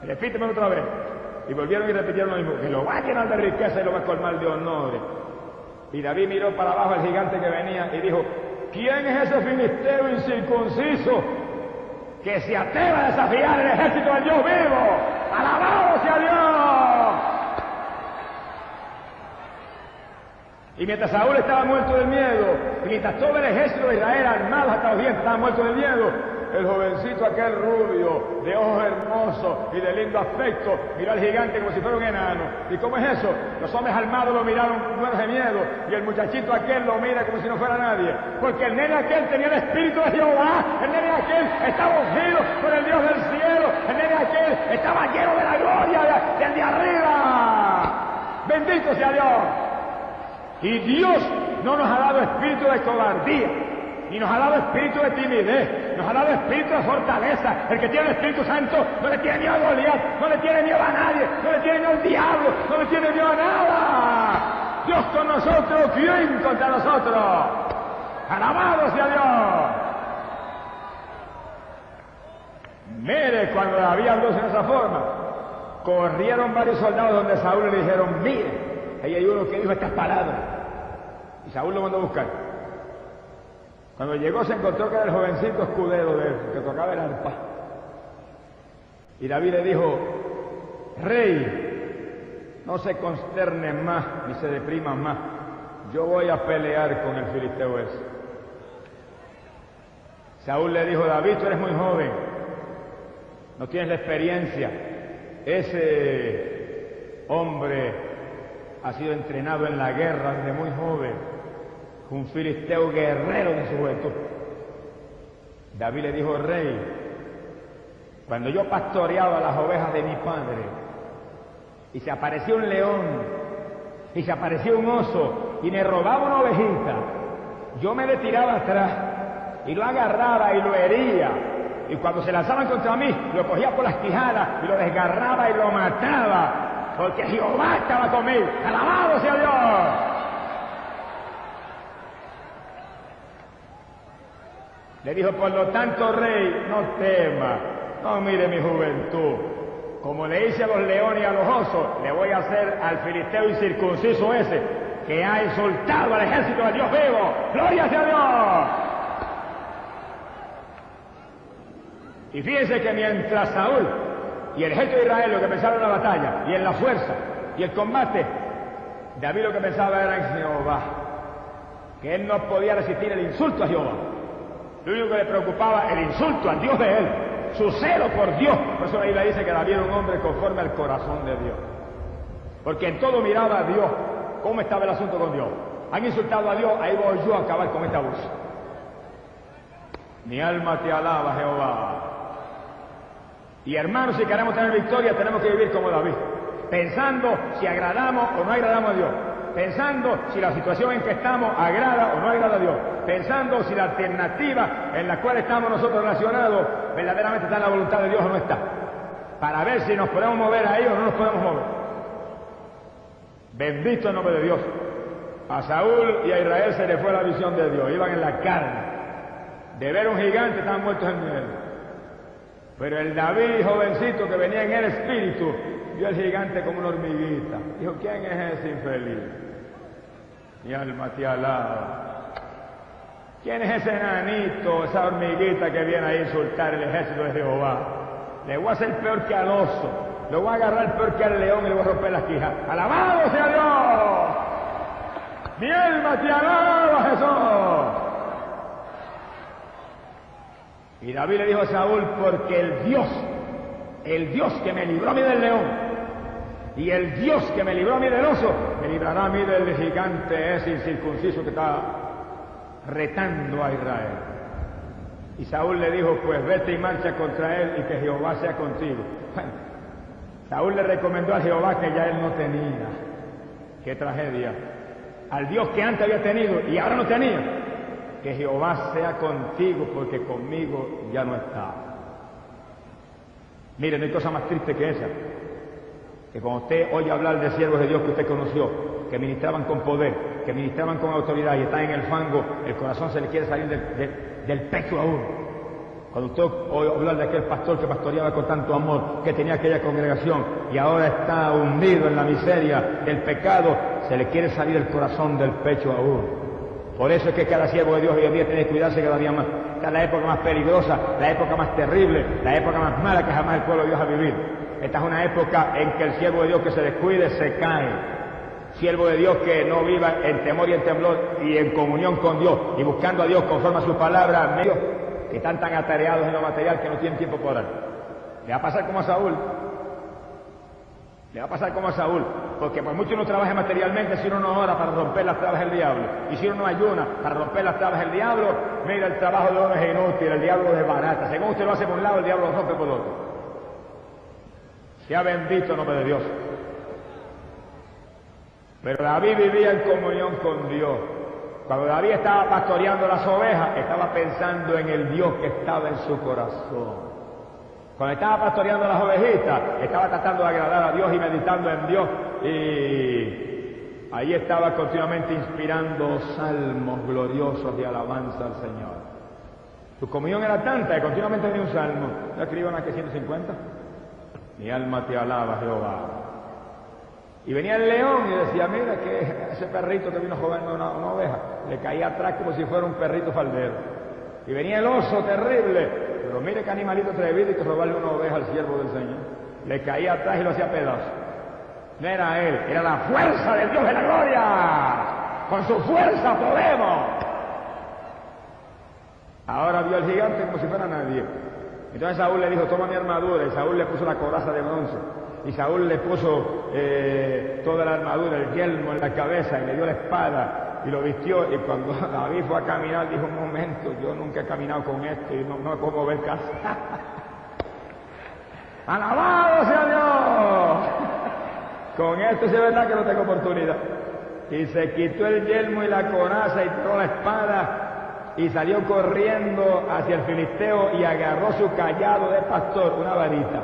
Repíteme otra vez. Y volvieron y repitieron lo mismo, que lo va a llenar de riqueza y lo va a colmar de honores. Y David miró para abajo al gigante que venía y dijo, ¿quién es ese filisteo incircunciso que se atreva a desafiar el ejército del Dios vivo? ¡Alabado sea Dios! Y mientras Saúl estaba muerto del miedo, y mientras todo el ejército de Israel, armado hasta los dientes, estaba muerto del miedo, el jovencito aquel rubio, de ojos hermosos y de lindo aspecto, miró al gigante como si fuera un enano. ¿Y cómo es eso? Los hombres armados lo miraron muertos de miedo, y el muchachito aquel lo mira como si no fuera nadie. Porque el nene aquel tenía el espíritu de Jehová, el nene aquel estaba ungido por el Dios del cielo, el nene aquel estaba lleno de la gloria del de arriba. ¡Bendito sea Dios! Y Dios no nos ha dado espíritu de cobardía, ni nos ha dado espíritu de timidez, nos ha dado espíritu de fortaleza. El que tiene el Espíritu Santo no le tiene miedo a Goliat, no le tiene miedo a nadie, no le tiene miedo al diablo, no le tiene miedo a nada. Dios con nosotros, ¿quién contra nosotros? ¡Alabado sea Dios! Mire, cuando David habló de esa forma, corrieron varios soldados donde Saúl y le dijeron, mire, ahí hay uno que dijo estas palabras. Y Saúl lo mandó a buscar. Cuando llegó se encontró que era el jovencito escudero de él, que tocaba el arpa. Y David le dijo, rey, no se consterne más ni se deprima más. Yo voy a pelear con el filisteo ese. Saúl le dijo, David, tú eres muy joven, no tienes la experiencia. Ese hombre ha sido entrenado en la guerra desde muy joven, un filisteo guerrero de su juventud. David le dijo, rey, cuando yo pastoreaba las ovejas de mi padre, y se aparecía un león, y se aparecía un oso, y me robaba una ovejita, yo me le tiraba atrás, y lo agarraba y lo hería, y cuando se lanzaban contra mí, lo cogía por las quijadas, y lo desgarraba y lo mataba, porque Jehová estaba conmigo. ¡Alabado sea Dios! Le dijo, por lo tanto, rey, no tema, no mire mi juventud. Como le hice a los leones y a los osos, le voy a hacer al filisteo incircunciso ese, que ha insultado al ejército de Dios vivo. ¡Gloria sea Dios! Y fíjense que mientras Saúl y el ejército de Israel lo que pensaban en la batalla, y en la fuerza, y el combate, David lo que pensaba era en Jehová, que él no podía resistir el insulto a Jehová. Lo único que le preocupaba, el insulto al Dios de él, su celo por Dios. Por eso la Biblia dice que David era un hombre conforme al corazón de Dios. Porque en todo miraba a Dios, cómo estaba el asunto con Dios. Han insultado a Dios, ahí voy yo a acabar con esta voz. Mi alma te alaba, Jehová. Y hermanos, si queremos tener victoria, tenemos que vivir como David, pensando si agradamos o no agradamos a Dios, pensando si la situación en que estamos agrada o no agrada a Dios, pensando si la alternativa en la cual estamos nosotros relacionados verdaderamente está en la voluntad de Dios o no está, para ver si nos podemos mover ahí o no nos podemos mover. Bendito el nombre de Dios. A Saúl y a Israel se le fue la visión de Dios, iban en la carne, de ver un gigante estaban muertos en él. Pero el David, jovencito que venía en el espíritu, vio al gigante como una hormiguita. Dijo, ¿quién es ese infeliz? Mi alma te alaba. ¿Quién es ese enanito, esa hormiguita que viene a insultar el ejército de Jehová? Le voy a hacer peor que al oso, le voy a agarrar peor que al león y le voy a romper las quijas. ¡Alabado sea Dios! Mi alma te alaba, Jesús. Y David le dijo a Saúl, porque el Dios que me libró a mí del león, y el Dios que me libró a mí del oso, me librará a mí del gigante ese incircunciso que está retando a Israel. Y Saúl le dijo, pues vete y marcha contra él y que Jehová sea contigo. Bueno, Saúl le recomendó a Jehová que ya él no tenía. ¡Qué tragedia! Al Dios que antes había tenido y ahora no tenía. Que Jehová sea contigo, porque conmigo ya no está. Miren, no hay cosa más triste que esa. Que cuando usted oye hablar de siervos de Dios que usted conoció, que ministraban con poder, que ministraban con autoridad y están en el fango, el corazón se le quiere salir del pecho a uno. Cuando usted oye hablar de aquel pastor que pastoreaba con tanto amor, que tenía aquella congregación y ahora está hundido en la miseria del pecado, se le quiere salir el corazón del pecho a uno. Por eso es que cada siervo de Dios hoy en día tiene que cuidarse cada día más. Esta es la época más peligrosa, la época más terrible, la época más mala que jamás el pueblo de Dios ha vivido. Esta es una época en que el siervo de Dios que se descuide se cae. Siervo de Dios que no viva en temor y en temblor y en comunión con Dios y buscando a Dios conforme a su palabra, medios que están tan atareados en lo material que no tienen tiempo por orar. Le va a pasar como a Saúl. Le va a pasar como a Saúl, porque por mucho uno trabaje materialmente, si uno no ora para romper las trabas del diablo, y si uno no ayuna para romper las trabas del diablo, mira, el trabajo de uno es inútil, el diablo es barata. Según usted lo hace por un lado, el diablo lo rompe por otro. Sea bendito el nombre de Dios. Pero David vivía en comunión con Dios. Cuando David estaba pastoreando las ovejas, estaba pensando en el Dios que estaba en su corazón. Cuando estaba pastoreando las ovejitas, estaba tratando de agradar a Dios y meditando en Dios. Y ahí estaba continuamente inspirando salmos gloriosos de alabanza al Señor. Su comunión era tanta que continuamente tenía un salmo. ¿No escriban aquí 150? Mi alma te alaba, Jehová. Y venía el león y decía, mira que ese perrito que vino jugando una oveja, le caía atrás como si fuera un perrito faldero. Y venía el oso terrible, pero mire qué animalito atrevido y que robarle una oveja al siervo del Señor. Le caía atrás y lo hacía pedazos. No era él, era la fuerza del Dios de la gloria. Con su fuerza podemos. Ahora vio al gigante como si fuera nadie. Entonces Saúl le dijo, toma mi armadura, y Saúl le puso la coraza de bronce. Y Saúl le puso toda la armadura, el yelmo en la cabeza, y le dio la espada, y lo vistió. Y cuando David fue a caminar, dijo, un momento, yo nunca he caminado con esto, y no puedo ver casi. ¡Alabado sea Dios! Con esto sí es verdad que no tengo oportunidad. Y se quitó el yelmo y la coraza y tiró la espada, y salió corriendo hacia el filisteo y agarró su cayado de pastor, una varita.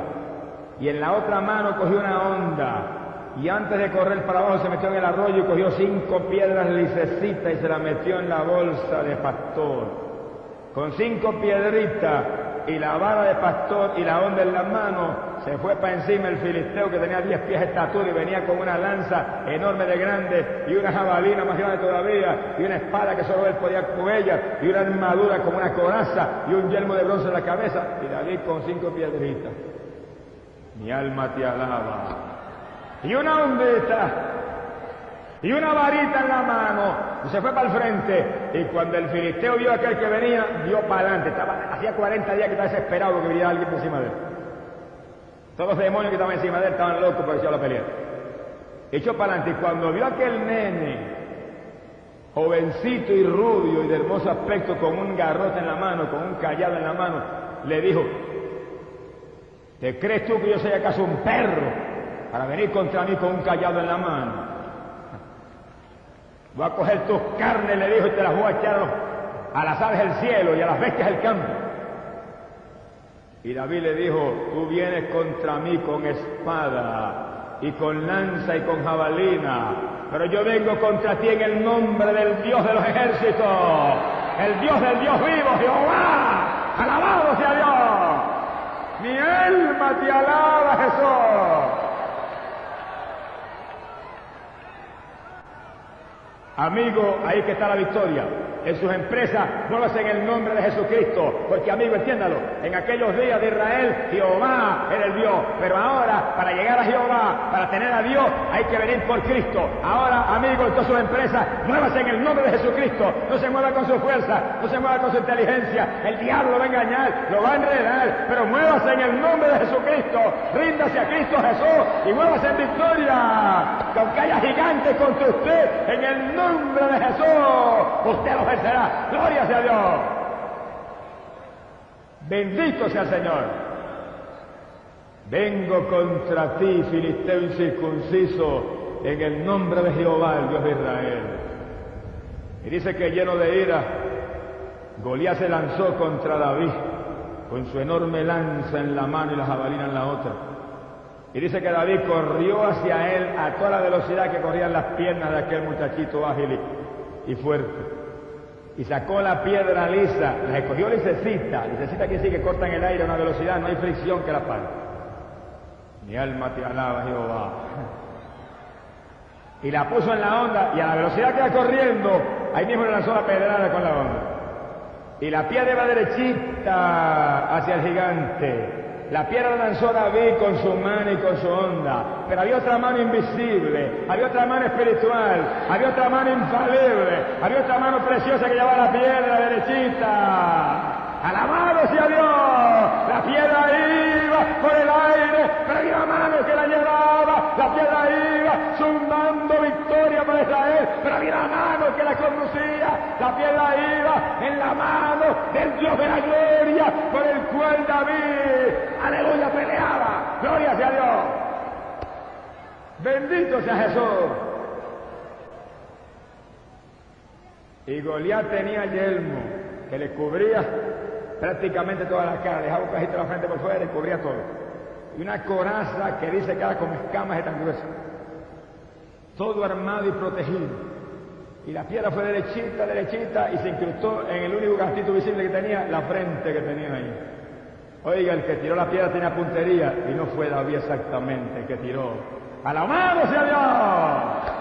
Y en la otra mano cogió una honda, y antes de correr para abajo se metió en el arroyo y cogió 5 piedras lisecitas y se las metió en la bolsa de pastor. Con 5 piedritas y la vara de pastor y la honda en la mano, se fue para encima el filisteo que tenía 10 pies de estatura y venía con una lanza enorme de grande y una jabalina más grande todavía y una espada que solo él podía con ella y una armadura como una coraza y un yelmo de bronce en la cabeza, y David con 5 piedritas. Mi alma te alaba. Y una ondita, y una varita en la mano, y se fue para el frente. Y cuando el filisteo vio a aquel que venía, dio para adelante. Hacía 40 días que estaba desesperado porque viniera alguien por encima de él. Todos los demonios que estaban encima de él estaban locos porque se la pelea. Echó para adelante, y cuando vio a aquel nene, jovencito y rubio y de hermoso aspecto, con un garrote en la mano, con un cayado en la mano, le dijo, ¿te crees tú que yo soy acaso un perro para venir contra mí con un cayado en la mano? Voy a coger tus carnes, le dijo, y te las voy a echar a las aves del cielo y a las bestias del campo. Y David le dijo, tú vienes contra mí con espada y con lanza y con jabalina, pero yo vengo contra ti en el nombre del Dios de los ejércitos, el Dios del Dios vivo, Jehová. ¡Alabado sea Dios! Mi alma te alaba, Jesús. Amigo, ahí que está la victoria. En sus empresas, muévase en el nombre de Jesucristo. Porque, amigo, entiéndalo, en aquellos días de Israel, Jehová era el Dios. Pero ahora, para llegar a Jehová, para tener a Dios, hay que venir por Cristo. Ahora, amigo, en todas sus empresas, muévase en el nombre de Jesucristo. No se mueva con su fuerza, no se mueva con su inteligencia. El diablo lo va a engañar, lo va a enredar. Pero muévase en el nombre de Jesucristo. Ríndase a Cristo Jesús y muévase en victoria. Que aunque haya gigantes contra usted, en el nombre de Jesús, usted lo vencerá. Gloria sea a Dios. Bendito sea el Señor. Vengo contra ti, filisteo incircunciso, en el nombre de Jehová, el Dios de Israel. Y dice que lleno de ira, Goliat se lanzó contra David con su enorme lanza en la mano y la jabalina en la otra. Y dice que David corrió hacia él a toda la velocidad que corrían las piernas de aquel muchachito ágil y fuerte. Y sacó la piedra lisa, la escogió lisecita que sí que corta en el aire a una velocidad, no hay fricción que la pare. Mi alma te alaba, Jehová. Y la puso en la onda, y a la velocidad que iba corriendo, ahí mismo le lanzó la pedrada con la onda. Y la piedra iba derechita hacia el gigante. La piedra la lanzó David con su mano y con su onda, pero había otra mano invisible, había otra mano espiritual, había otra mano infalible, había otra mano preciosa que llevaba la piedra derechita. ¡Alabado sea Dios! La piedra iba por el aire, pero había una mano que la llevaba, la piedra iba zumbando victoria para Israel, pero había una mano que la conducía, la piedra iba en la mano del Dios de la gloria, por el cual David, aleluya, peleaba. Gloria sea Dios. Bendito sea Jesús. Y Goliat tenía yelmo que le cubría prácticamente toda la cara, dejaba un cajito de la frente por fuera y cubría todo. Y una coraza que dice que era como escamas de tan gruesa. Todo armado y protegido. Y la piedra fue derechita, derechita, y se incrustó en el único cantito visible que tenía, la frente que tenía ahí. Oiga, el que tiró la piedra tenía puntería, y no fue David exactamente el que tiró. ¡Alabado sea Dios!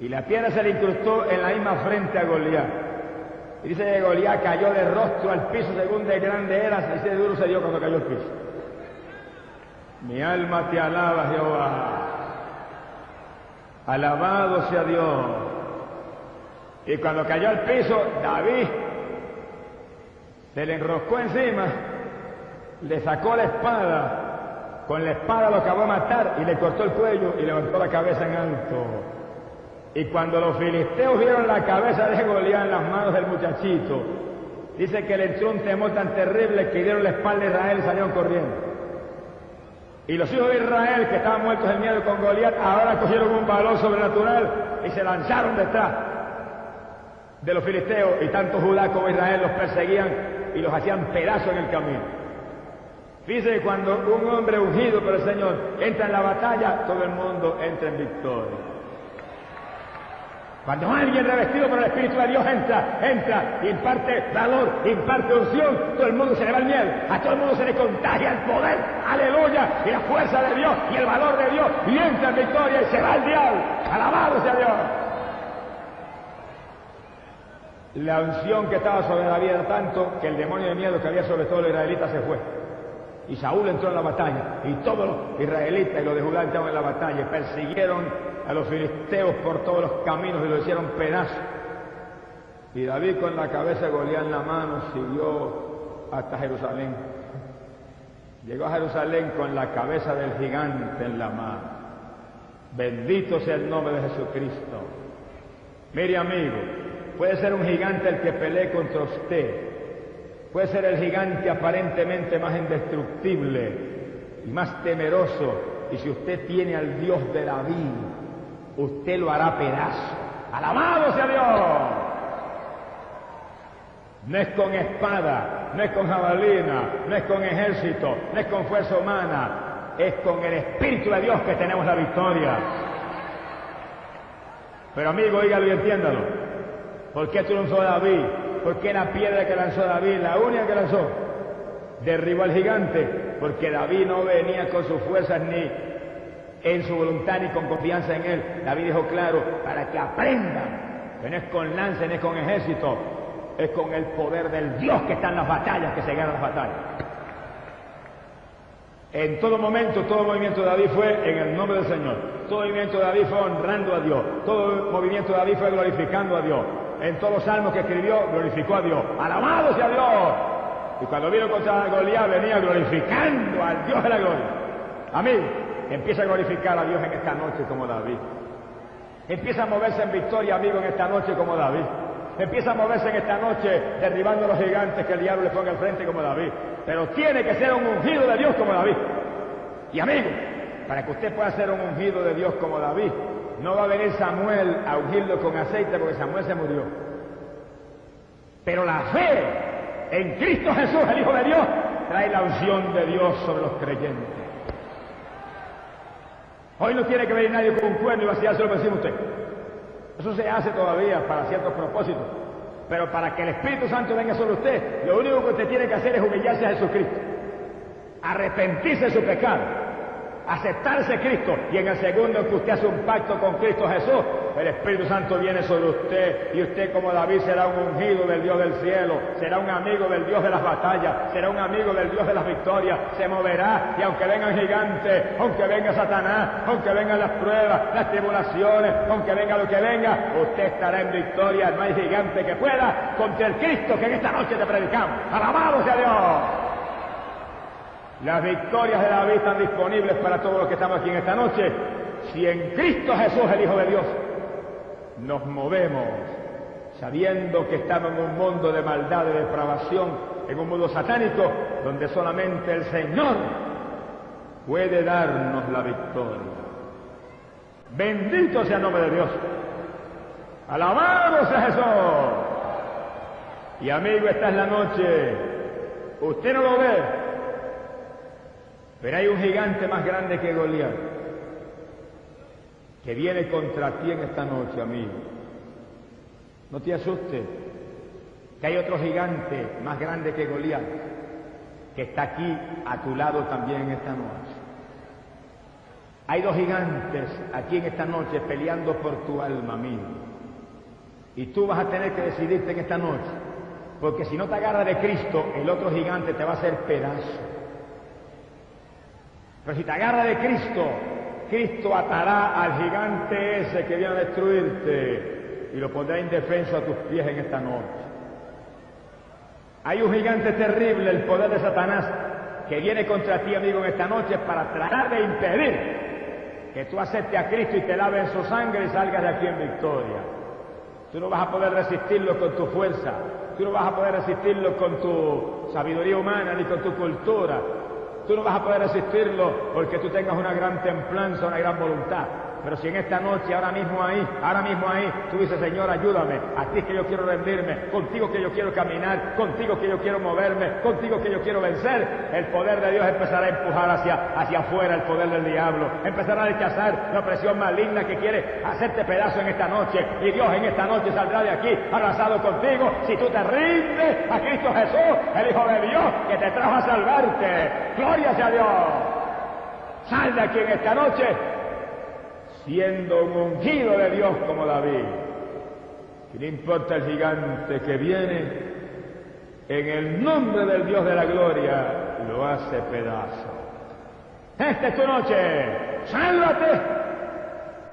Y la piedra se le incrustó en la misma frente a Goliat. Y dice que Goliat cayó de rostro al piso según de grande era, y ese duro se dio cuando cayó al piso. Mi alma te alaba, Jehová. Alabado sea Dios. Y cuando cayó al piso, David se le enroscó encima, le sacó la espada, con la espada lo acabó de matar y le cortó el cuello y levantó la cabeza en alto. Y cuando los filisteos vieron la cabeza de Goliat en las manos del muchachito, dice que le entró un temor tan terrible que dieron la espalda a Israel y salieron corriendo. Y los hijos de Israel, que estaban muertos de miedo con Goliat, ahora cogieron un valor sobrenatural y se lanzaron detrás de los filisteos, y tanto Judá como Israel los perseguían y los hacían pedazos en el camino. Fíjense que cuando un hombre ungido por el Señor entra en la batalla, todo el mundo entra en victoria. Cuando alguien revestido por el Espíritu de Dios entra, imparte valor, imparte unción, todo el mundo se le va el miedo, a todo el mundo se le contagia el poder, aleluya, y la fuerza de Dios, y el valor de Dios, y entra en victoria y se va el diablo. Alabado sea Dios. La unción que estaba sobre David era tanto que el demonio de miedo que había sobre todos los israelitas se fue. Y Saúl entró en la batalla, y todos los israelitas y los de Judá entraron en la batalla, y persiguieron a los filisteos por todos los caminos y lo hicieron pedazos. Y David, con la cabeza de Goliat en la mano, siguió hasta Jerusalén. Llegó a Jerusalén con la cabeza del gigante en la mano. Bendito sea el nombre de Jesucristo. Mire, amigo, puede ser un gigante el que pelee contra usted. Puede ser el gigante aparentemente más indestructible y más temeroso. Y si usted tiene al Dios de David, usted lo hará pedazo. ¡Alabado sea Dios! No es con espada, no es con jabalina, no es con ejército, no es con fuerza humana, es con el Espíritu de Dios que tenemos la victoria. Pero amigo, óigalo y entiéndalo. ¿Por qué triunfó David? ¿Por qué la piedra que lanzó David, la única que lanzó, derribó al gigante? Porque David no venía con sus fuerzas ni en su voluntad ni con confianza en él. David dijo claro, para que aprendan que no es con lanza, no es con ejército, es con el poder del Dios que está en las batallas, que se ganan las batallas. En todo momento, todo movimiento de David fue en el nombre del Señor. Todo movimiento de David fue honrando a Dios. Todo movimiento de David fue glorificando a Dios. En todos los salmos que escribió, glorificó a Dios. ¡Alabado sea Dios! Y cuando vino contra Goliat, venía glorificando al Dios de la gloria. Amigo, empieza a glorificar a Dios en esta noche como David. Empieza a moverse en victoria, amigo, en esta noche como David. Empieza a moverse en esta noche derribando a los gigantes que el diablo le ponga al frente como David. Pero tiene que ser un ungido de Dios como David. Y amigo, para que usted pueda ser un ungido de Dios como David, no va a venir Samuel a ungirlo con aceite porque Samuel se murió. Pero la fe en Cristo Jesús, el Hijo de Dios, trae la unción de Dios sobre los creyentes. Hoy no tiene que venir nadie con un cuerno y vaciárselo por encima de usted. Eso se hace todavía para ciertos propósitos. Pero para que el Espíritu Santo venga sobre usted, lo único que usted tiene que hacer es humillarse a Jesucristo, arrepentirse de su pecado, aceptarse Cristo, y en el segundo que usted hace un pacto con Cristo Jesús, el Espíritu Santo viene sobre usted, y usted como David será un ungido del Dios del cielo, será un amigo del Dios de las batallas, será un amigo del Dios de las victorias, se moverá, y aunque vengan gigantes, aunque venga Satanás, aunque vengan las pruebas, las tribulaciones, aunque venga lo que venga, usted estará en victoria. No hay gigante que pueda contra el Cristo que en esta noche te predicamos. ¡Alabado sea Dios! Las victorias de David están disponibles para todos los que estamos aquí en esta noche. Si en Cristo Jesús, el Hijo de Dios, nos movemos sabiendo que estamos en un mundo de maldad, de depravación, en un mundo satánico, donde solamente el Señor puede darnos la victoria. Bendito sea el nombre de Dios. ¡Alabado sea Jesús! Y amigo, esta es la noche. Usted no lo ve, pero hay un gigante más grande que Goliat, que viene contra ti en esta noche, amigo. No te asustes, que hay otro gigante más grande que Goliat, que está aquí a tu lado también en esta noche. Hay dos gigantes aquí en esta noche peleando por tu alma, amigo. Y tú vas a tener que decidirte en esta noche, porque si no te agarras de Cristo, el otro gigante te va a hacer pedazo. Pero si te agarras de Cristo, Cristo atará al gigante ese que viene a destruirte y lo pondrá indefenso a tus pies en esta noche. Hay un gigante terrible, el poder de Satanás, que viene contra ti, amigo, en esta noche para tratar de impedir que tú aceptes a Cristo y te laves en su sangre y salgas de aquí en victoria. Tú no vas a poder resistirlo con tu fuerza, tú no vas a poder resistirlo con tu sabiduría humana ni con tu cultura, tú no vas a poder resistirlo porque tú tengas una gran templanza, una gran voluntad. Pero si en esta noche, ahora mismo ahí, tú dices, Señor, ayúdame, a ti es que yo quiero rendirme, contigo que yo quiero caminar, contigo que yo quiero moverme, contigo que yo quiero vencer, el poder de Dios empezará a empujar hacia afuera el poder del diablo, empezará a rechazar la opresión maligna que quiere hacerte pedazo en esta noche, y Dios en esta noche saldrá de aquí abrazado contigo, si tú te rindes a Cristo Jesús, el Hijo de Dios, que te trajo a salvarte. ¡Gloria sea a Dios! Sal de aquí en esta noche siendo un ungido de Dios como David. Y no importa el gigante que viene, en el nombre del Dios de la gloria, lo hace pedazo. Esta es tu noche. ¡Sálvate!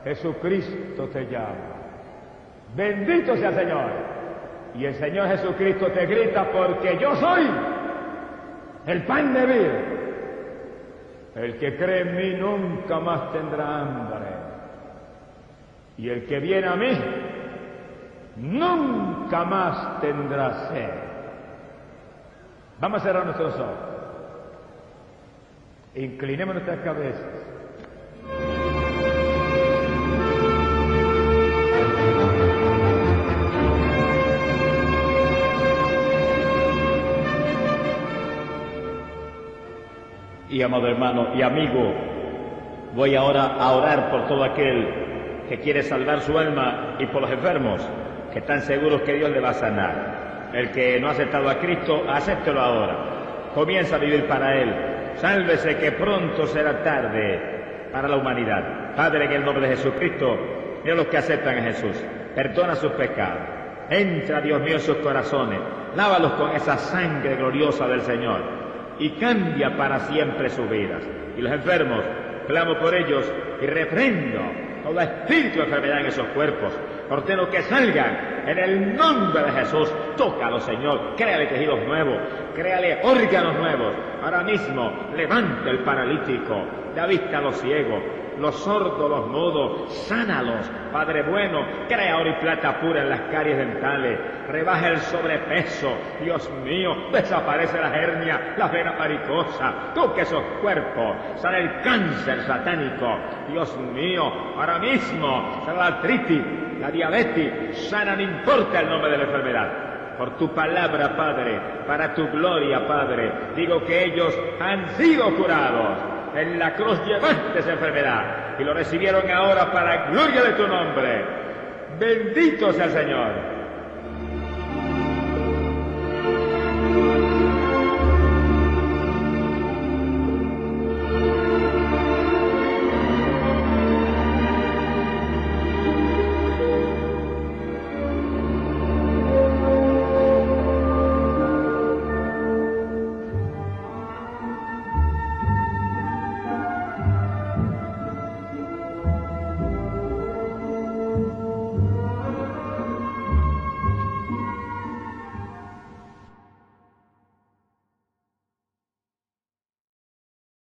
Jesucristo te llama. Bendito sea el Señor. Y el Señor Jesucristo te grita, porque yo soy el pan de vida. El que cree en mí nunca más tendrá hambre. Y el que viene a mí, nunca más tendrá sed. Vamos a cerrar nuestros ojos. Inclinemos nuestras cabezas. Y amado hermano y amigo, voy ahora a orar por todo aquel que quiere salvar su alma y por los enfermos que están seguros que Dios le va a sanar. El que no ha aceptado a Cristo, acéptelo ahora. Comienza a vivir para Él. Sálvese que pronto será tarde para la humanidad. Padre, en el nombre de Jesucristo, mira los que aceptan a Jesús. Perdona sus pecados. Entra, Dios mío, en sus corazones. Lávalos con esa sangre gloriosa del Señor. Y cambia para siempre sus vidas. Y los enfermos, clamo por ellos y reprendo todo espíritu de enfermedad en esos cuerpos. Ordeno que salgan en el nombre de Jesús. Tócalo, Señor. Créale tejidos nuevos. Créale órganos nuevos. Ahora mismo levanta el paralítico. Da vista a los ciegos. Los sordos, los mudos. Sánalos. Padre bueno, crea oro y plata pura en las caries dentales. Rebaja el sobrepeso. Dios mío, desaparece la hernia, la vena varicosa. Toca esos cuerpos. Sale el cáncer satánico. Dios mío, ahora mismo sale la artritis, la diabetes. Sana, no importa el nombre de la enfermedad. Por tu palabra, Padre, para tu gloria, Padre, digo que ellos han sido curados. En la cruz llevaste esa enfermedad y lo recibieron ahora para gloria de tu nombre. Bendito sea el Señor.